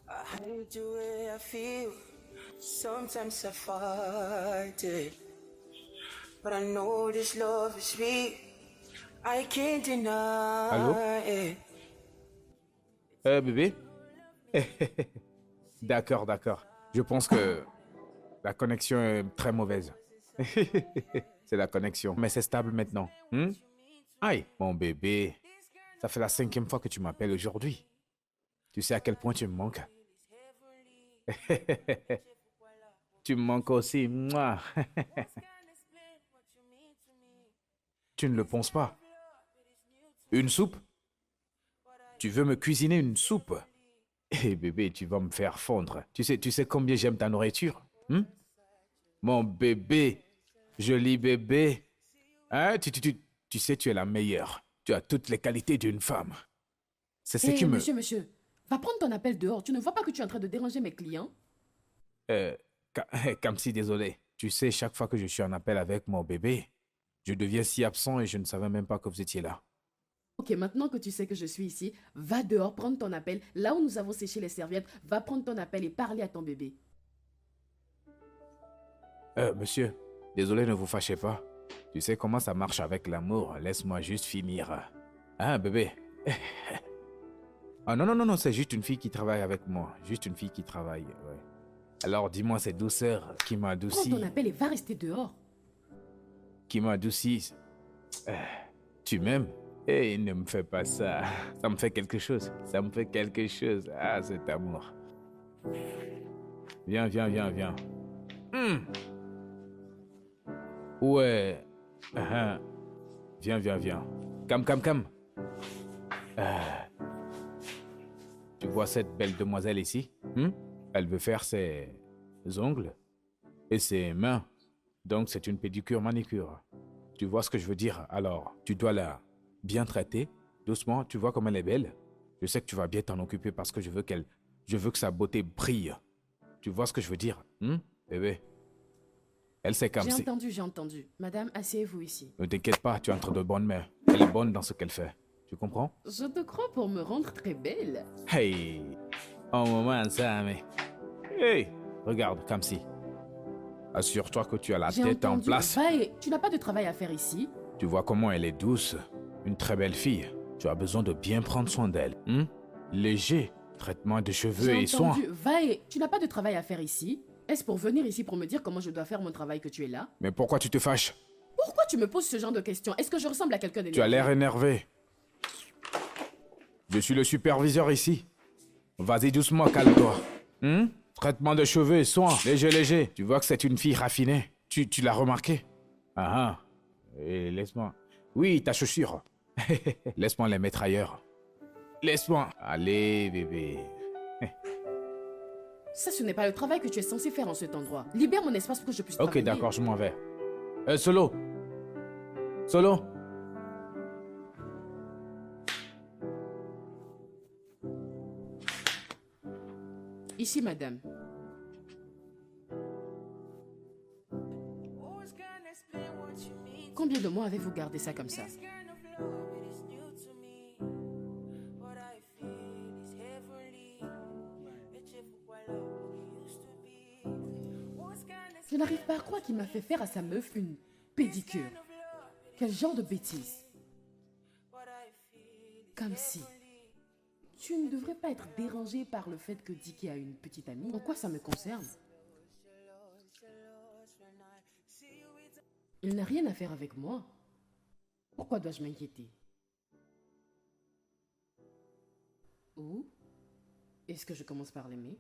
hate the way I feel. Sometimes I fight it. But I know this love is real. I can't deny Allô? it. Bébé? D'accord, d'accord. Je pense que la connexion est très mauvaise. C'est la connexion. Mais c'est stable maintenant. Aïe, mon bébé. Ça fait la 5e fois que tu m'appelles aujourd'hui. Tu sais à quel point tu me manques. Tu me manques aussi. Mouah. Tu ne le penses pas? Une soupe? Tu veux me cuisiner une soupe? Eh bébé, tu vas me faire fondre. Tu sais combien j'aime ta nourriture? Mon bébé, joli bébé. Hein? Tu sais, tu es la meilleure. Tu as toutes les qualités d'une femme. C'est ce qui me... Monsieur, va prendre ton appel dehors. Tu ne vois pas que tu es en train de déranger mes clients? Kamsi, désolé. Tu sais, chaque fois que je suis en appel avec mon bébé, je deviens si absent et je ne savais même pas que vous étiez là. Ok, maintenant que tu sais que je suis ici, va dehors, prendre ton appel. Là où nous avons séché les serviettes, va prendre ton appel et parler à ton bébé. Monsieur, désolé, ne vous fâchez pas. Tu sais comment ça marche avec l'amour. Laisse-moi juste finir. Hein, bébé? Ah non, c'est juste une fille qui travaille avec moi. Juste une fille qui travaille, ouais. Alors dis-moi cette douceur qui m'a adouci. Prends ton appel et va rester dehors. Qui m'a adouci. Tu m'aimes? Eh, ne me fais pas ça. Ça me fait quelque chose. Ça me fait quelque chose. Ah, cet amour. Viens. Ouais. Viens. Come. Tu vois cette belle demoiselle ici? Elle veut faire ses ongles et ses mains. Donc c'est une pédicure manicure. Tu vois ce que je veux dire? Alors, tu dois la bien traiter, doucement. Tu vois comme elle est belle? Je sais que tu vas bien t'en occuper parce que je veux que sa beauté brille. Tu vois ce que je veux dire? Bébé? Elle sait comme si... J'ai entendu. Madame, asseyez-vous ici. Ne t'inquiète pas, tu es entre de bonnes mains. Elle est bonne dans ce qu'elle fait. Tu comprends? Je te crois pour me rendre très belle. Hey! Un moment, ça, mais... Hey! Regarde, comme si. Assure-toi que tu as la J'ai tête en entendu. place. Va et tu n'as pas de travail à faire ici. Tu vois comment elle est douce. Une très belle fille. Tu as besoin de bien prendre soin d'elle. Léger. Traitement de cheveux J'ai et soins. entendu. Va et tu n'as pas de travail à faire ici. Est-ce pour venir ici pour me dire comment je dois faire mon travail que tu es là? Mais pourquoi tu te fâches? Pourquoi tu me poses ce genre de questions? Est-ce que je ressemble à quelqu'un d'énervé? Tu as l'air énervé. Je suis le superviseur ici. Vas-y doucement, calme-toi. Traitement de cheveux et soins. Léger, léger. Tu vois que c'est une fille raffinée. Tu l'as remarqué? Ah ah. Et laisse-moi. Oui, ta chaussure. Laisse-moi les mettre ailleurs. Laisse-moi. Allez, bébé. Ça, ce n'est pas le travail que tu es censé faire en cet endroit. Libère mon espace pour que je puisse Ok, travailler. d'accord, je m'en vais. Solo. Solo. Ici, madame. Combien de mois avez-vous gardé ça comme ça? Je n'arrive pas à croire qu'il m'a fait faire à sa meuf une pédicure. Quel genre de bêtise? Comme si. Tu ne devrais pas être dérangé par le fait que Dicky a une petite amie. En quoi ça me concerne? Il n'a rien à faire avec moi. Pourquoi dois-je m'inquiéter? Ou est-ce que je commence par l'aimer?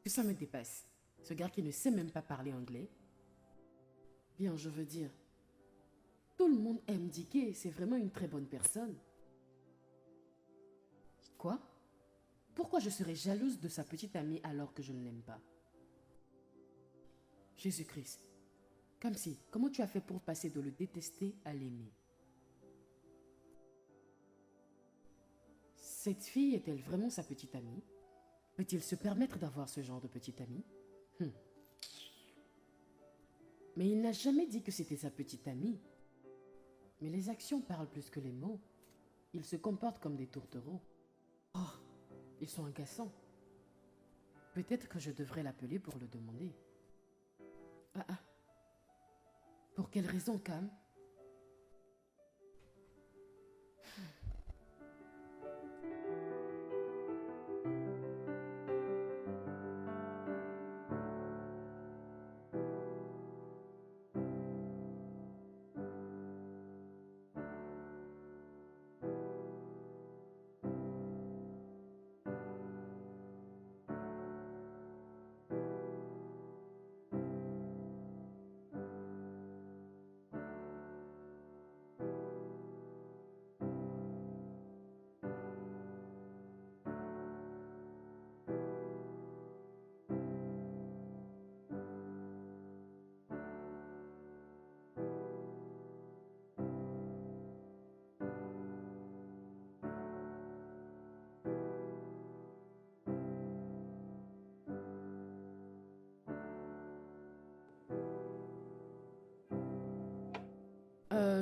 Que ça me dépasse. Ce gars qui ne sait même pas parler anglais. Bien, je veux dire, tout le monde aime Dicky, c'est vraiment une très bonne personne. Quoi? Pourquoi je serais jalouse de sa petite amie alors que je ne l'aime pas? Jésus-Christ. Comme si, comment tu as fait pour passer de le détester à l'aimer? Cette fille est-elle vraiment sa petite amie? Peut-il se permettre d'avoir ce genre de petite amie? Mais il n'a jamais dit que c'était sa petite amie. Mais les actions parlent plus que les mots. Ils se comportent comme des tourtereaux. Oh, ils sont agaçants. Peut-être que je devrais l'appeler pour le demander. Ah. Pour quelle raison, Cam?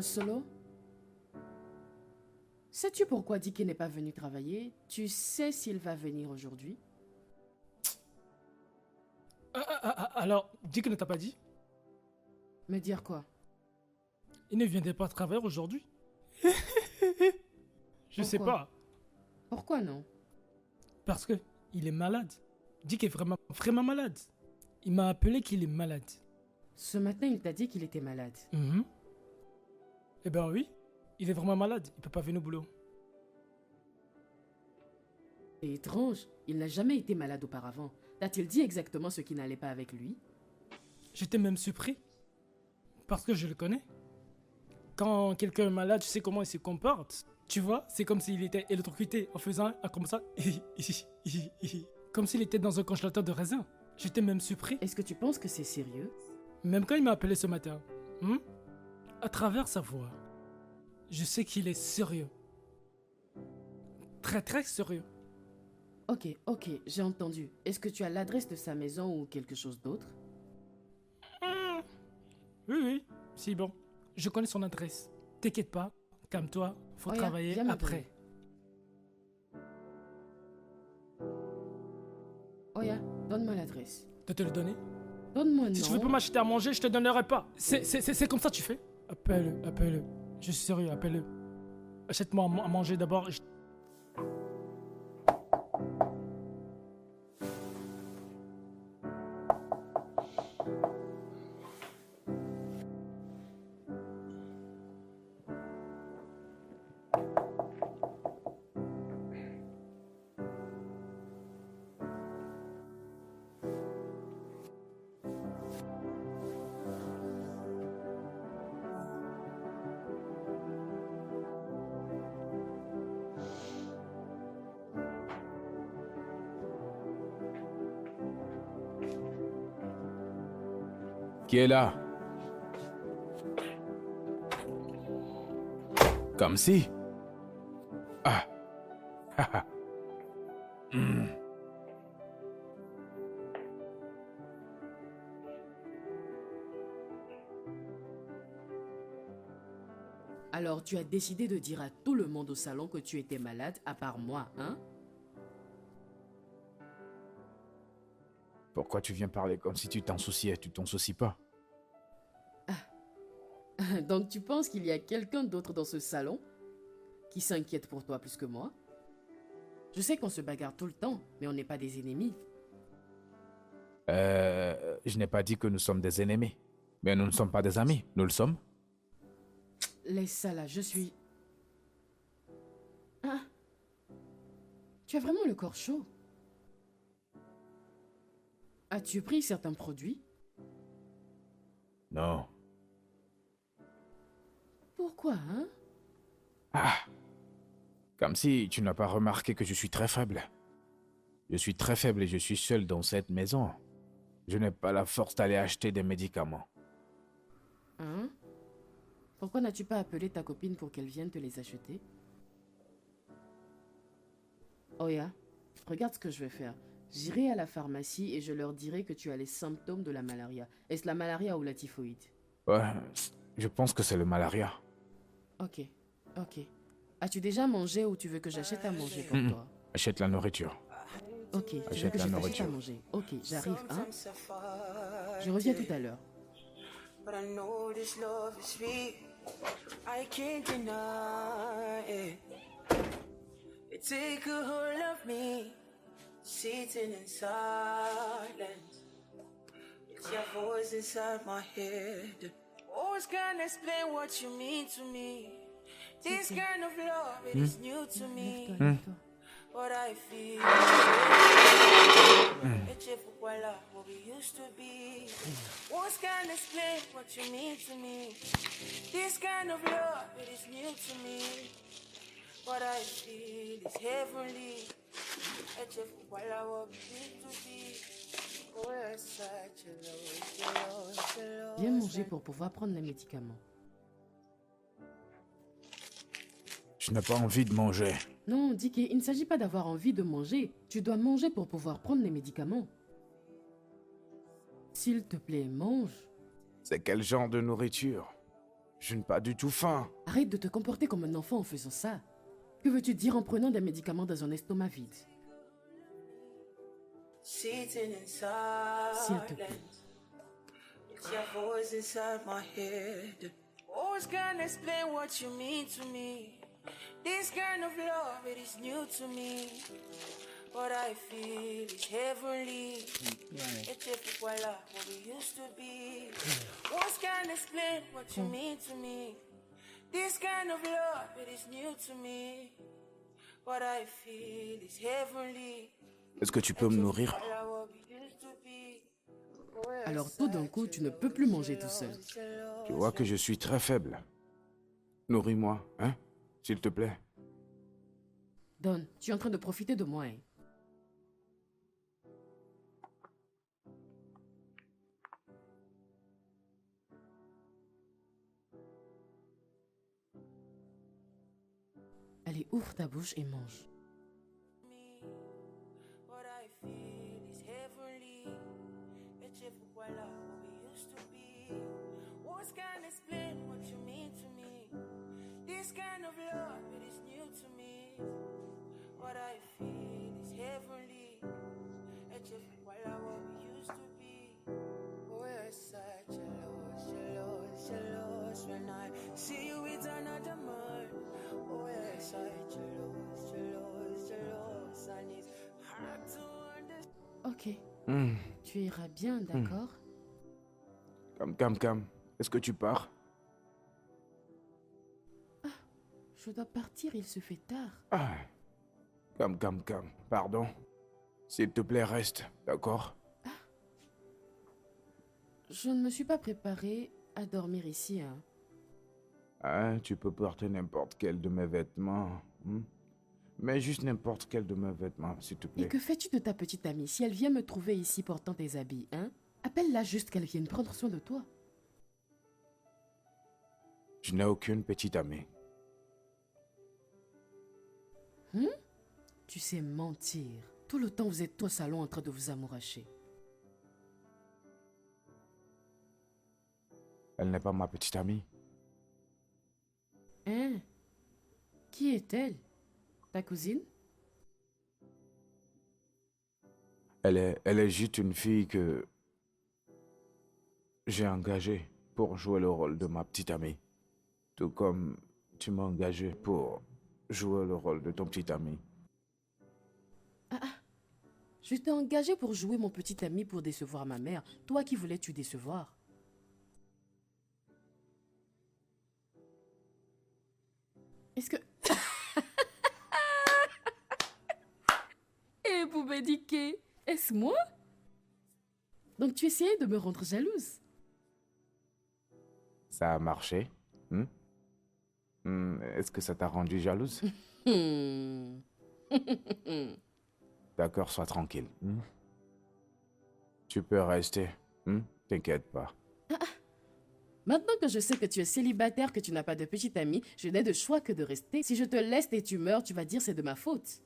Solo? Sais-tu pourquoi Dicky n'est pas venu travailler? Tu sais s'il va venir aujourd'hui? Alors, Dick ne t'a pas dit? Me dire quoi? Il ne viendrait pas travailler aujourd'hui? Je sais Pourquoi? pas. Pourquoi non? Parce que il est malade. Dick est vraiment, vraiment malade. Il m'a appelé qu'il est malade. Ce matin, il t'a dit qu'il était malade. Eh ben oui, il est vraiment malade. Il peut pas venir au boulot. C'est étrange. Il n'a jamais été malade auparavant. T'a-t-il dit exactement ce qui n'allait pas avec lui? J'étais même surpris. Parce que je le connais. Quand quelqu'un est malade, je sais comment il se comporte. Tu vois, c'est comme s'il était électrocuté en faisant comme ça. Comme s'il était dans un congélateur de raisin. J'étais même surpris. Est-ce que tu penses que c'est sérieux? Même quand il m'a appelé ce matin. À travers sa voix, je sais qu'il est sérieux. Très très sérieux. Ok, j'ai entendu. Est-ce que tu as l'adresse de sa maison ou quelque chose d'autre? Oui, si bon. Je connais son adresse. T'inquiète pas, calme-toi, faut Oya, travailler viens me après. Oya, donne-moi l'adresse. De te le donner? Donne-moi non. Si tu veux pas m'acheter à manger, je te donnerai pas. C'est comme ça que tu fais. Appelle-le, appelle-le. Je suis sérieux, appelle-le. Achète-moi à manger d'abord. Qui est là? Comme si. Ah. Hmm. Alors, tu as décidé de dire à tout le monde au salon que tu étais malade, à part moi, hein? Pourquoi tu viens parler comme si tu t'en souciais? Tu t'en soucies pas? Donc, tu penses qu'il y a quelqu'un d'autre dans ce salon qui s'inquiète pour toi plus que moi? Je sais qu'on se bagarre tout le temps, mais on n'est pas des ennemis. Je n'ai pas dit que nous sommes des ennemis. Mais nous ne sommes pas des amis. Nous le sommes. Laisse ça là, je suis... Ah. Tu as vraiment le corps chaud. As-tu pris certains produits? Non. Pourquoi, hein? Ah. Comme si tu n'as pas remarqué que je suis très faible. Je suis très faible et je suis seul dans cette maison. Je n'ai pas la force d'aller acheter des médicaments. Hein? Pourquoi n'as-tu pas appelé ta copine pour qu'elle vienne te les acheter? Oya, regarde ce que je vais faire. J'irai à la pharmacie et je leur dirai que tu as les symptômes de la malaria. Est-ce la malaria ou la typhoïde? Ouais, je pense que c'est le malaria. Ok, ok. As-tu déjà mangé ou tu veux que j'achète à manger pour toi? Achète la nourriture. Ok, tu veux Achète que la je t'achète nourriture. à manger? Ok, j'arrive, hein? Je reviens tout à l'heure. But I know this love is sweet. I can't deny it. You take a hold of me, sitting in silence. It's your voice inside my head. Always can't explain what you mean to me. This kind of love, it is new to me. Lève-toi. What I feel. It's if voila, what we used to be. Words can't explain what you mean to me. This kind of love, it is new to me. What I feel is heavenly. It's if voila, what we used to be. We're such a love. Viens manger pour pouvoir prendre les médicaments. Je n'ai pas envie de manger. Non, Dicky, il ne s'agit pas d'avoir envie de manger. Tu dois manger pour pouvoir prendre les médicaments. S'il te plaît, mange. C'est quel genre de nourriture? Je n'ai pas du tout faim. Arrête de te comporter comme un enfant en faisant ça. Que veux-tu dire en prenant des médicaments dans un estomac vide? Sitting in S'il te plaît. silence. It's your voice inside my head. Always can't explain what you mean to me. This kind of love, it is new to me. What I feel is heavenly. It's if voila, what we used to be. Words can't explain what you mean to me. This kind of love, it is new to me. What I feel is heavenly. Est-ce que tu peux me nourrir? Voila, what we used to be. We're Alors tout d'un coup, tu ne peux plus manger tout seul. Tu vois que je suis très faible. Nourris-moi, hein? S'il te plaît. Don, tu es en train de profiter de moi, hein? Allez, ouvre ta bouche et mange. What I feel is heavenly. It's if voila, what we used to be. Words can't explain what you mean to me. This kind of love, it is new to me. What I feel is heavenly. It's if voila, what we used to be. Ok. Hmm. Tu iras bien, d'accord? Cam. Est-ce que tu pars? Je dois partir, il se fait tard. Ah. Cam. Pardon. S'il te plaît, reste, d'accord? Je ne me suis pas préparée à dormir ici, hein. Ah, tu peux porter n'importe quel de mes vêtements. Mais juste n'importe quel de mes vêtements, s'il te Et plaît. que fais-tu de ta petite amie si elle vient me trouver ici portant tes habits, hein? Appelle-la juste qu'elle vienne prendre soin de toi. Je n'ai aucune petite amie. Tu sais mentir. Tout le temps, vous êtes au salon en train de vous amouracher. Elle n'est pas ma petite amie. Hein? Qui est-elle? Ta cousine? Elle est juste une fille que j'ai engagée pour jouer le rôle de ma petite amie. Tout comme tu m'as engagé pour jouer le rôle de ton petit ami. Je t'ai engagé pour jouer mon petit ami pour décevoir ma mère. Toi qui voulais-tu décevoir? Est-ce que... Eh, Boubédiké, est-ce moi? Donc tu essayais de me rendre jalouse? Ça a marché? Est-ce que ça t'a rendu jalouse? Hmm. D'accord, sois tranquille. Tu peux rester. T'inquiète pas. Maintenant que je sais que tu es célibataire, que tu n'as pas de petite amie, je n'ai de choix que de rester. Si je te laisse et tu meurs, tu vas dire c'est de ma faute.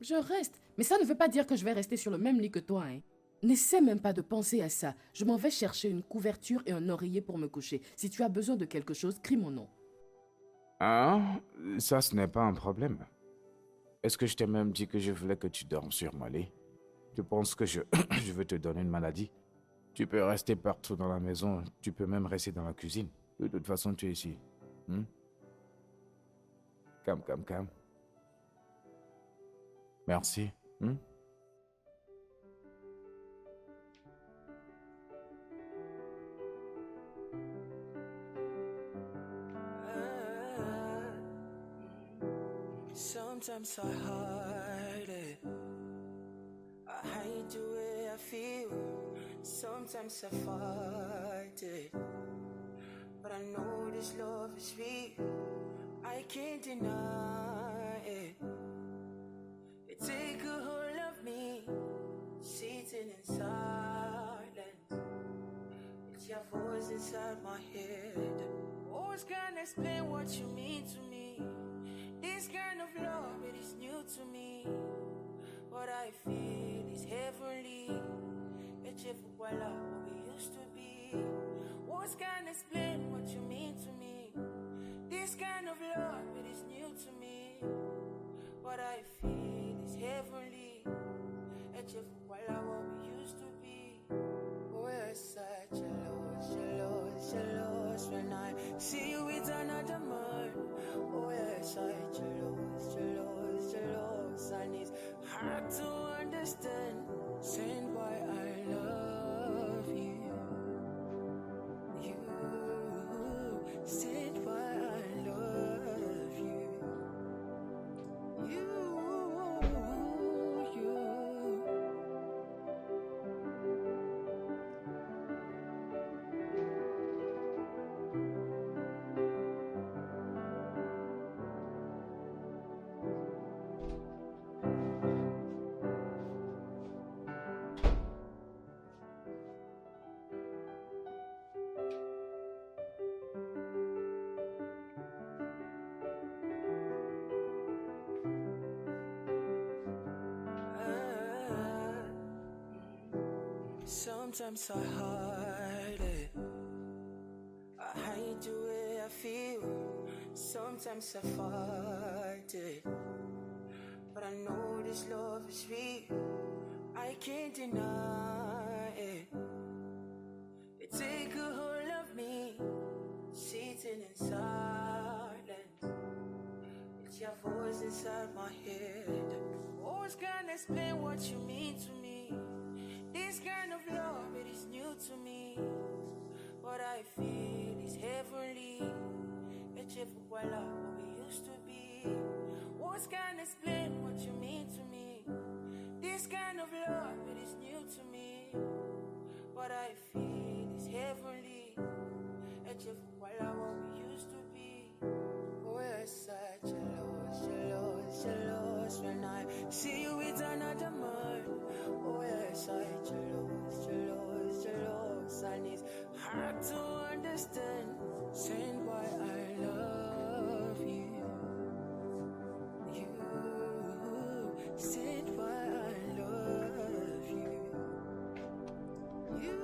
Je reste. Mais ça ne veut pas dire que je vais rester sur le même lit que toi, hein. N'essaie même pas de penser à ça. Je m'en vais chercher une couverture et un oreiller pour me coucher. Si tu as besoin de quelque chose, crie mon nom. Ah, ça, ce n'est pas un problème. Est-ce que je t'ai même dit que je voulais que tu dormes sur mon lit? Tu penses que je veux te donner une maladie? Tu peux rester partout dans la maison. Tu peux même rester dans la cuisine. De toute façon, tu es ici. Cam. Merci. Sometimes I hide it. I hide the way I feel. Sometimes I fight it. But I know this love is real. I can't deny it. It take a hold of me, sitting in silence. It's your voice inside my head. Always can't explain what you mean to me. This kind of love, it is new to me. What I feel is heavenly. It's if what we used to be. Words can't explain what you mean to me. This kind of love, it is new to me. What I feel is heavenly. It's if what we used to be. We're such jealous when I see you with another man. Oh yes, I jealous, and it's hard to understand. Saying why I love you. You said why I love you. You. Sometimes I hide it. I hide the way I feel. Sometimes I fight it. But I know this love is real. I can't deny it. It take a hold of me, sitting in silence. It's your voice inside my head. Always can't explain what you mean to me. kind of love, it is new to me. What I feel is heavenly. It's if voila, what we used to be. Words can't explain what you mean to me. This kind of love, it is new to me. What I feel is heavenly. It's if voila, what we used to be. We're such jealous when I see you with another man. We're such jealous, and it's hard to understand. Saying why I love you. Said why I love you. You.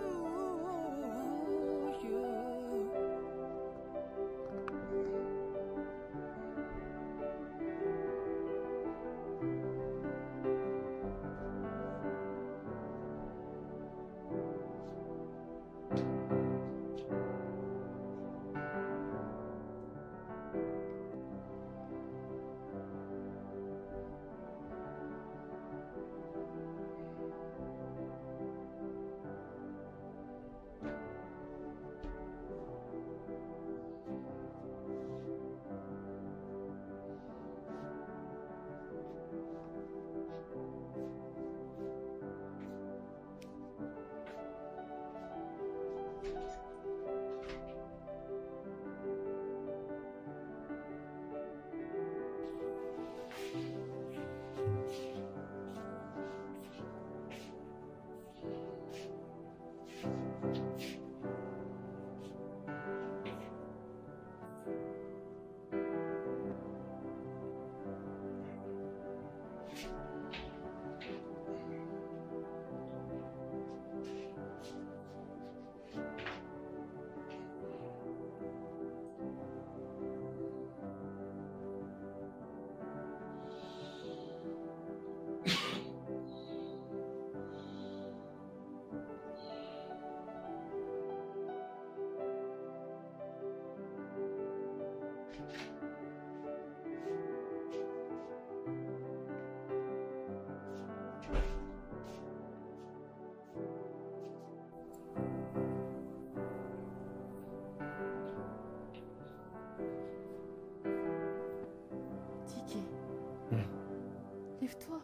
Lève-toi.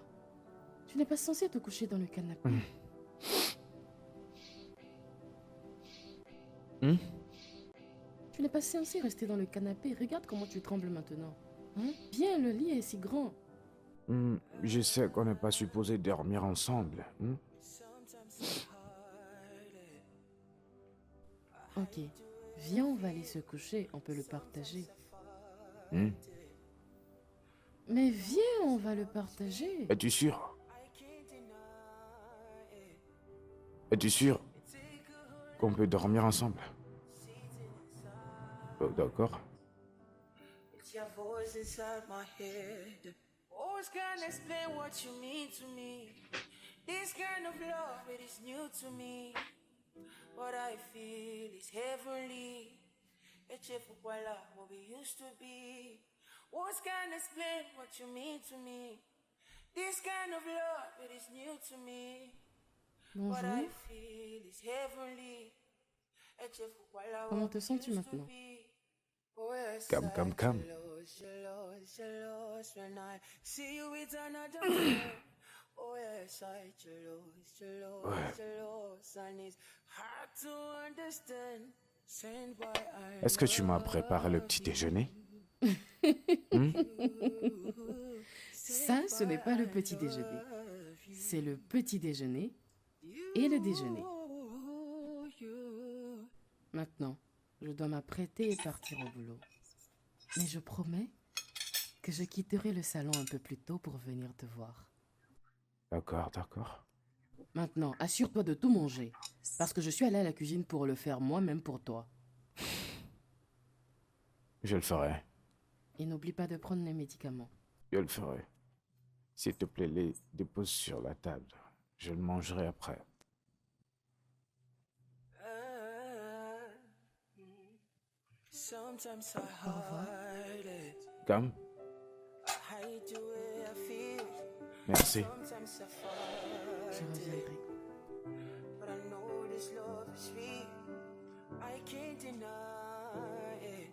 Tu n'es pas censé te coucher dans le canapé. Tu n'es pas censé rester dans le canapé. Regarde comment tu trembles maintenant. Hein? Viens, le lit est si grand. Je sais qu'on n'est pas supposé dormir ensemble. Ok. Viens, on va aller se coucher. On peut le partager. Mais viens, on va le partager. Es-tu sûr? Es-tu sûr qu'on peut dormir ensemble? Oh, d'accord. It's your voice inside my head. Always can't explain what you mean to me. This kind of love, it is new to me. What I feel is heavenly. It's if voila, what we used to be. Words can't explain what you mean to me. This kind of love, it is new to me. What I Bonjour. feel is heavenly. It's if voila, Comment what te we sens-tu used to maintenant? be. We're Come. jealous when I see you with another man. Oh yes, I jealous, and it's hard to understand. Saying why I Est-ce que tu m'as préparé le petit déjeuner? Ça, ce n'est pas le petit déjeuner. C'est le petit déjeuner et le déjeuner. Maintenant, je dois m'apprêter et partir au boulot. Mais je promets que je quitterai le salon un peu plus tôt pour venir te voir. D'accord. Maintenant, assure-toi de tout manger, parce que je suis allée à la cuisine pour le faire moi-même pour toi. Je le ferai. Et n'oublie pas de prendre les médicaments. Je le ferai. S'il te plaît, les dépose sur la table. Je le mangerai après. sometimes I hide it. Comme. I hide the way I feel. Merci. Sometimes I fight Je reviendrai. I can't deny it.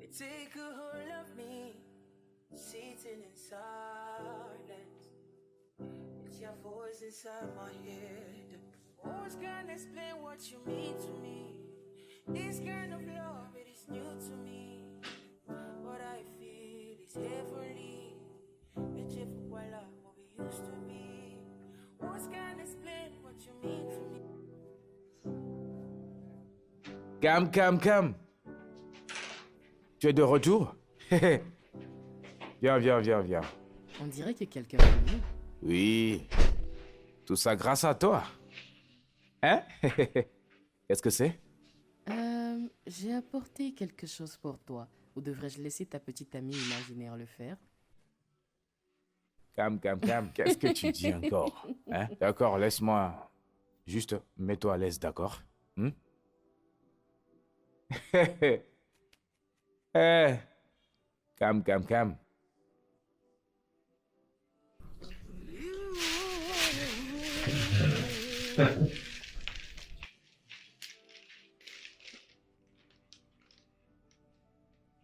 You take a hold of me, sitting in silence. It's your voice inside my head. Words can't explain what you mean to me. This kind of love, it is new to me. What I feel is heavenly. It's just what we used to be. Words can't explain what you mean to me. Cam. Tu es de retour? Viens. On dirait que quelqu'un est venu. Oui. Tout ça grâce à toi. Hein? Qu'est-ce que c'est? J'ai apporté quelque chose pour toi. Ou devrais-je laisser ta petite amie imaginaire le faire? Cam. Qu'est-ce que tu dis encore? Hein? D'accord, laisse-moi. Juste, mets-toi à l'aise, d'accord? Cam.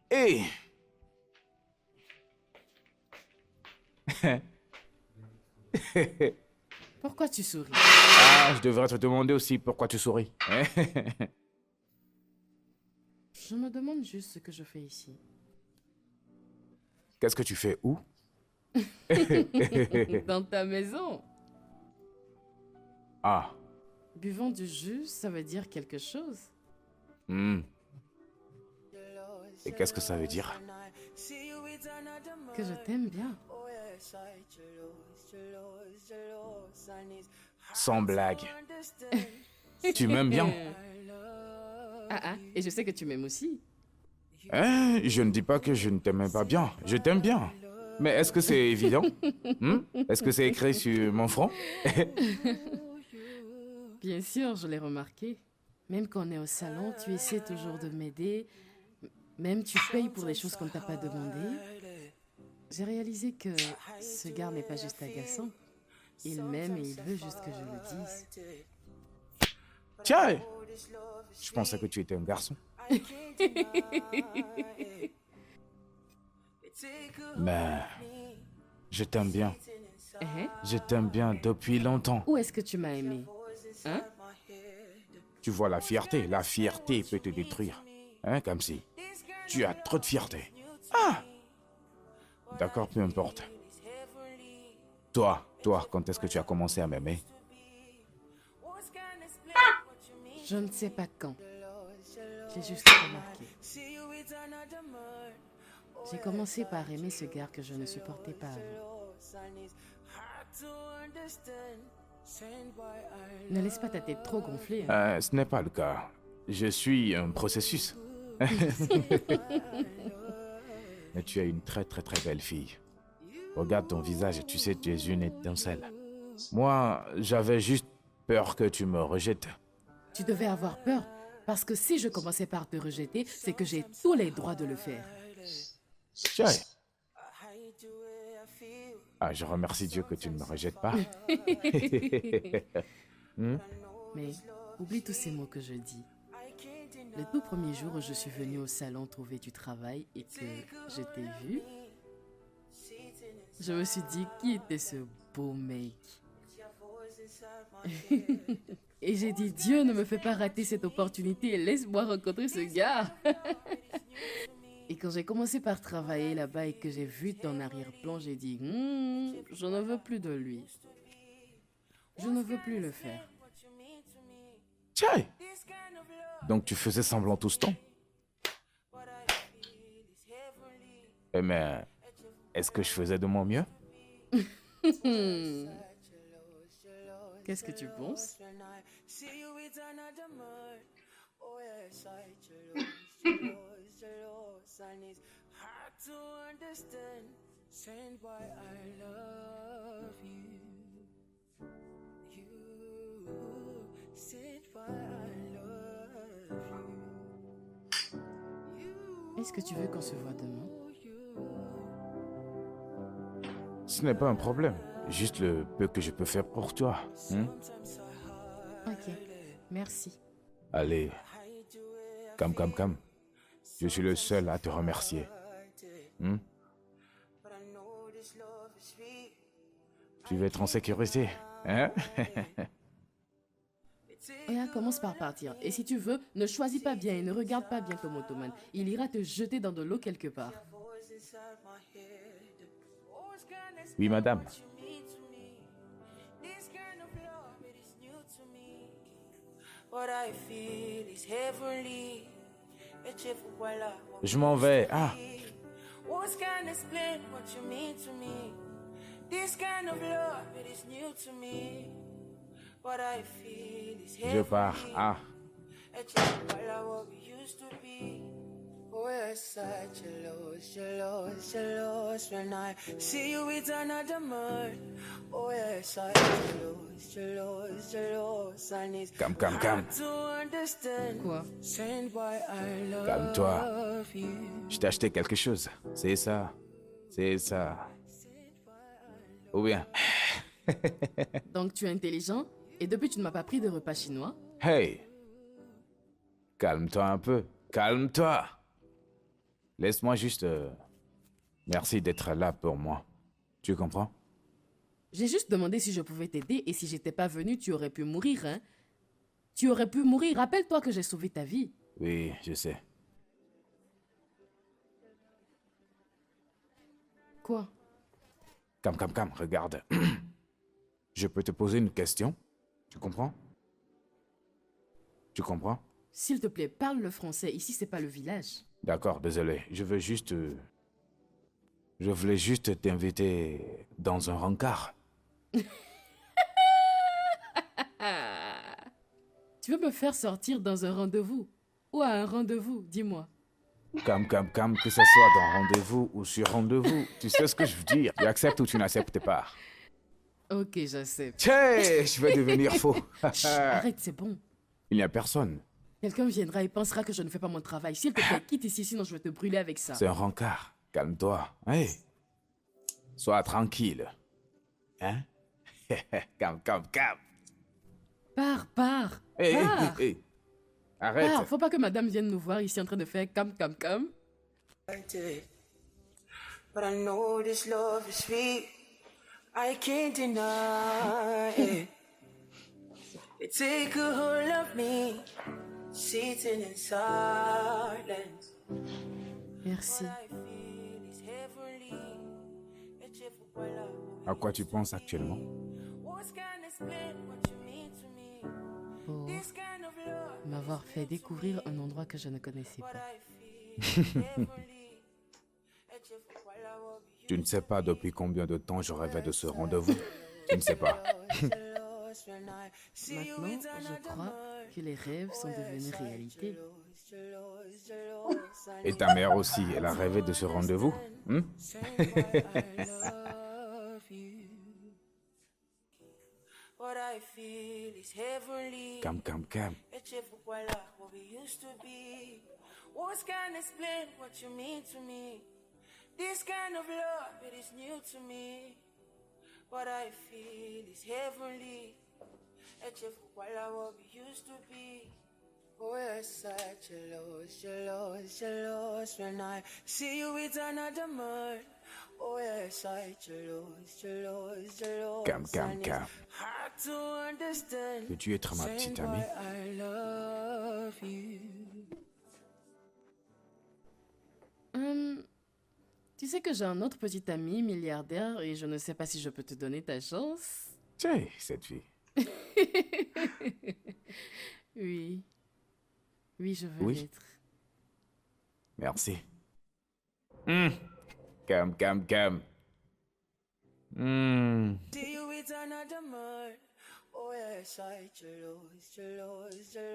Hey! Pourquoi tu souris? Ah, je devrais te demander aussi pourquoi tu souris. Hein? Je me demande juste ce que je fais ici. Qu'est-ce que tu fais où? Dans ta maison. Ah. Buvant du jus, ça veut dire quelque chose. Et qu'est-ce que ça veut dire? Que je t'aime bien. Sans blague. Tu m'aimes bien? Et je sais que tu m'aimes aussi. Hein? Je ne dis pas que je ne t'aime pas bien. Je t'aime bien. Mais est-ce que c'est évident? Est-ce que c'est écrit sur mon front? Bien sûr, je l'ai remarqué. Même quand on est au salon, tu essaies toujours de m'aider. Même tu payes pour des choses qu'on ne t'a pas demandé. J'ai réalisé que ce gars n'est pas juste agaçant. Il m'aime et il veut juste que je le dise. Tiens! Je pensais que tu étais un garçon. Mais je t'aime bien. Je t'aime bien depuis longtemps. Où est-ce que tu m'as aimé? Hein? Tu vois la fierté peut te détruire. Hein, comme si. Tu as trop de fierté. Ah! D'accord, peu importe. Toi, quand est-ce que tu as commencé à m'aimer? Je ne sais pas quand. J'ai juste remarqué. J'ai commencé par aimer ce gars que je ne supportais pas avant. Ne laisse pas ta tête trop gonfler. Hein. Ce n'est pas le cas. Je suis un processus. Mais tu es une très belle fille. Regarde ton visage et tu sais, tu es une étincelle. Moi, j'avais juste peur que tu me rejettes. Tu devais avoir peur, parce que si je commençais par te rejeter, c'est que j'ai tous les droits de le faire. Tiens. Ah, je remercie Dieu que tu ne me rejettes pas. Mais oublie tous ces mots que je dis. Le tout premier jour où je suis venue au salon trouver du travail et que je t'ai vu, je me suis dit, qui était ce beau mec? Et j'ai dit, Dieu, ne me fais pas rater cette opportunité et laisse-moi rencontrer ce gars. Et quand j'ai commencé par travailler là-bas et que j'ai vu ton arrière-plan, j'ai dit, je ne veux plus de lui. Je ne veux plus le faire. Tiens! Donc tu faisais semblant tout ce temps? Mais est-ce que je faisais de mon mieux? Qu'est-ce que tu penses? Est-ce que tu veux qu'on se voit demain? Ce n'est pas un problème. Juste le peu que je peux faire pour toi. Ok, merci. Allez, calme. Je suis le seul à te remercier. Hmm? Tu veux être en sécurité, hein? Oya, commence par partir. Et si tu veux, ne choisis pas bien et ne regarde pas bien comme ottomane. Il ira te jeter dans de l'eau quelque part. Oui, madame. Je m'en vais. Ah. Je pars. Ah. Oh, yes, I jealous when I see you with another man. Oh, yes, I jealous, and it's Calme. hard to understand. Quoi? Saying why I love Calme-toi. you. Je t'ai acheté quelque chose. C'est ça. Ou bien. Donc tu es intelligent et depuis tu ne m'as pas pris de repas chinois? Hey. Calme-toi un peu. Calme-toi. Laisse-moi juste... Merci d'être là pour moi. Tu comprends? J'ai juste demandé si je pouvais t'aider et si j'étais pas venu, tu aurais pu mourir, hein? Tu aurais pu mourir. Rappelle-toi que j'ai sauvé ta vie. Oui, je sais. Quoi? Calme. Regarde. Je peux te poser une question? Tu comprends? Tu comprends? S'il te plaît, parle le français. Ici, c'est pas le village. D'accord, désolé. Je voulais juste t'inviter dans un rencard. Tu veux me faire sortir dans un rendez-vous? Ou à un rendez-vous, dis-moi. Calme, que ce soit dans rendez-vous ou sur rendez-vous. Tu sais ce que je veux dire? Tu acceptes ou tu n'acceptes pas? Ok, j'accepte. Tiens, je vais devenir faux. Chut, arrête, c'est bon. Il n'y a personne. Quelqu'un viendra et pensera que je ne fais pas mon travail. S'il te plaît, quitte ici, sinon je vais te brûler avec ça. C'est un rencard. Calme-toi. Hey. Sois tranquille. Hein? Calme. Pars. Hey. Arrête. Pars, faut pas que madame vienne nous voir ici en train de faire comme. But I know this love is sweet. I can't deny it. You take a hold of me, sitting in silence. Merci. À quoi tu penses actuellement? Pour m'avoir fait découvrir un endroit que je ne connaissais pas. Tu ne sais pas depuis combien de temps je rêvais de ce rendez-vous. Tu ne sais pas. Maintenant, je crois que les rêves sont devenus réalité. Et ta mère aussi, elle a rêvé de ce rendez-vous? Calme. This kind of love, it is new to me. What I feel is heavenly. It's what we used to be. Oh, yes, I jealous when I see you with another man. Oh, yes, I jealous. Calme. Hard to understand. Veux-tu être ma petite amie? I love you. Tu sais que j'ai un autre petit ami milliardaire et je ne sais pas si je peux te donner ta chance. Tiens, cette fille. Oui, je veux Oui. l'être. Merci. Calme. See you with another man. Oh, yes, I jealous.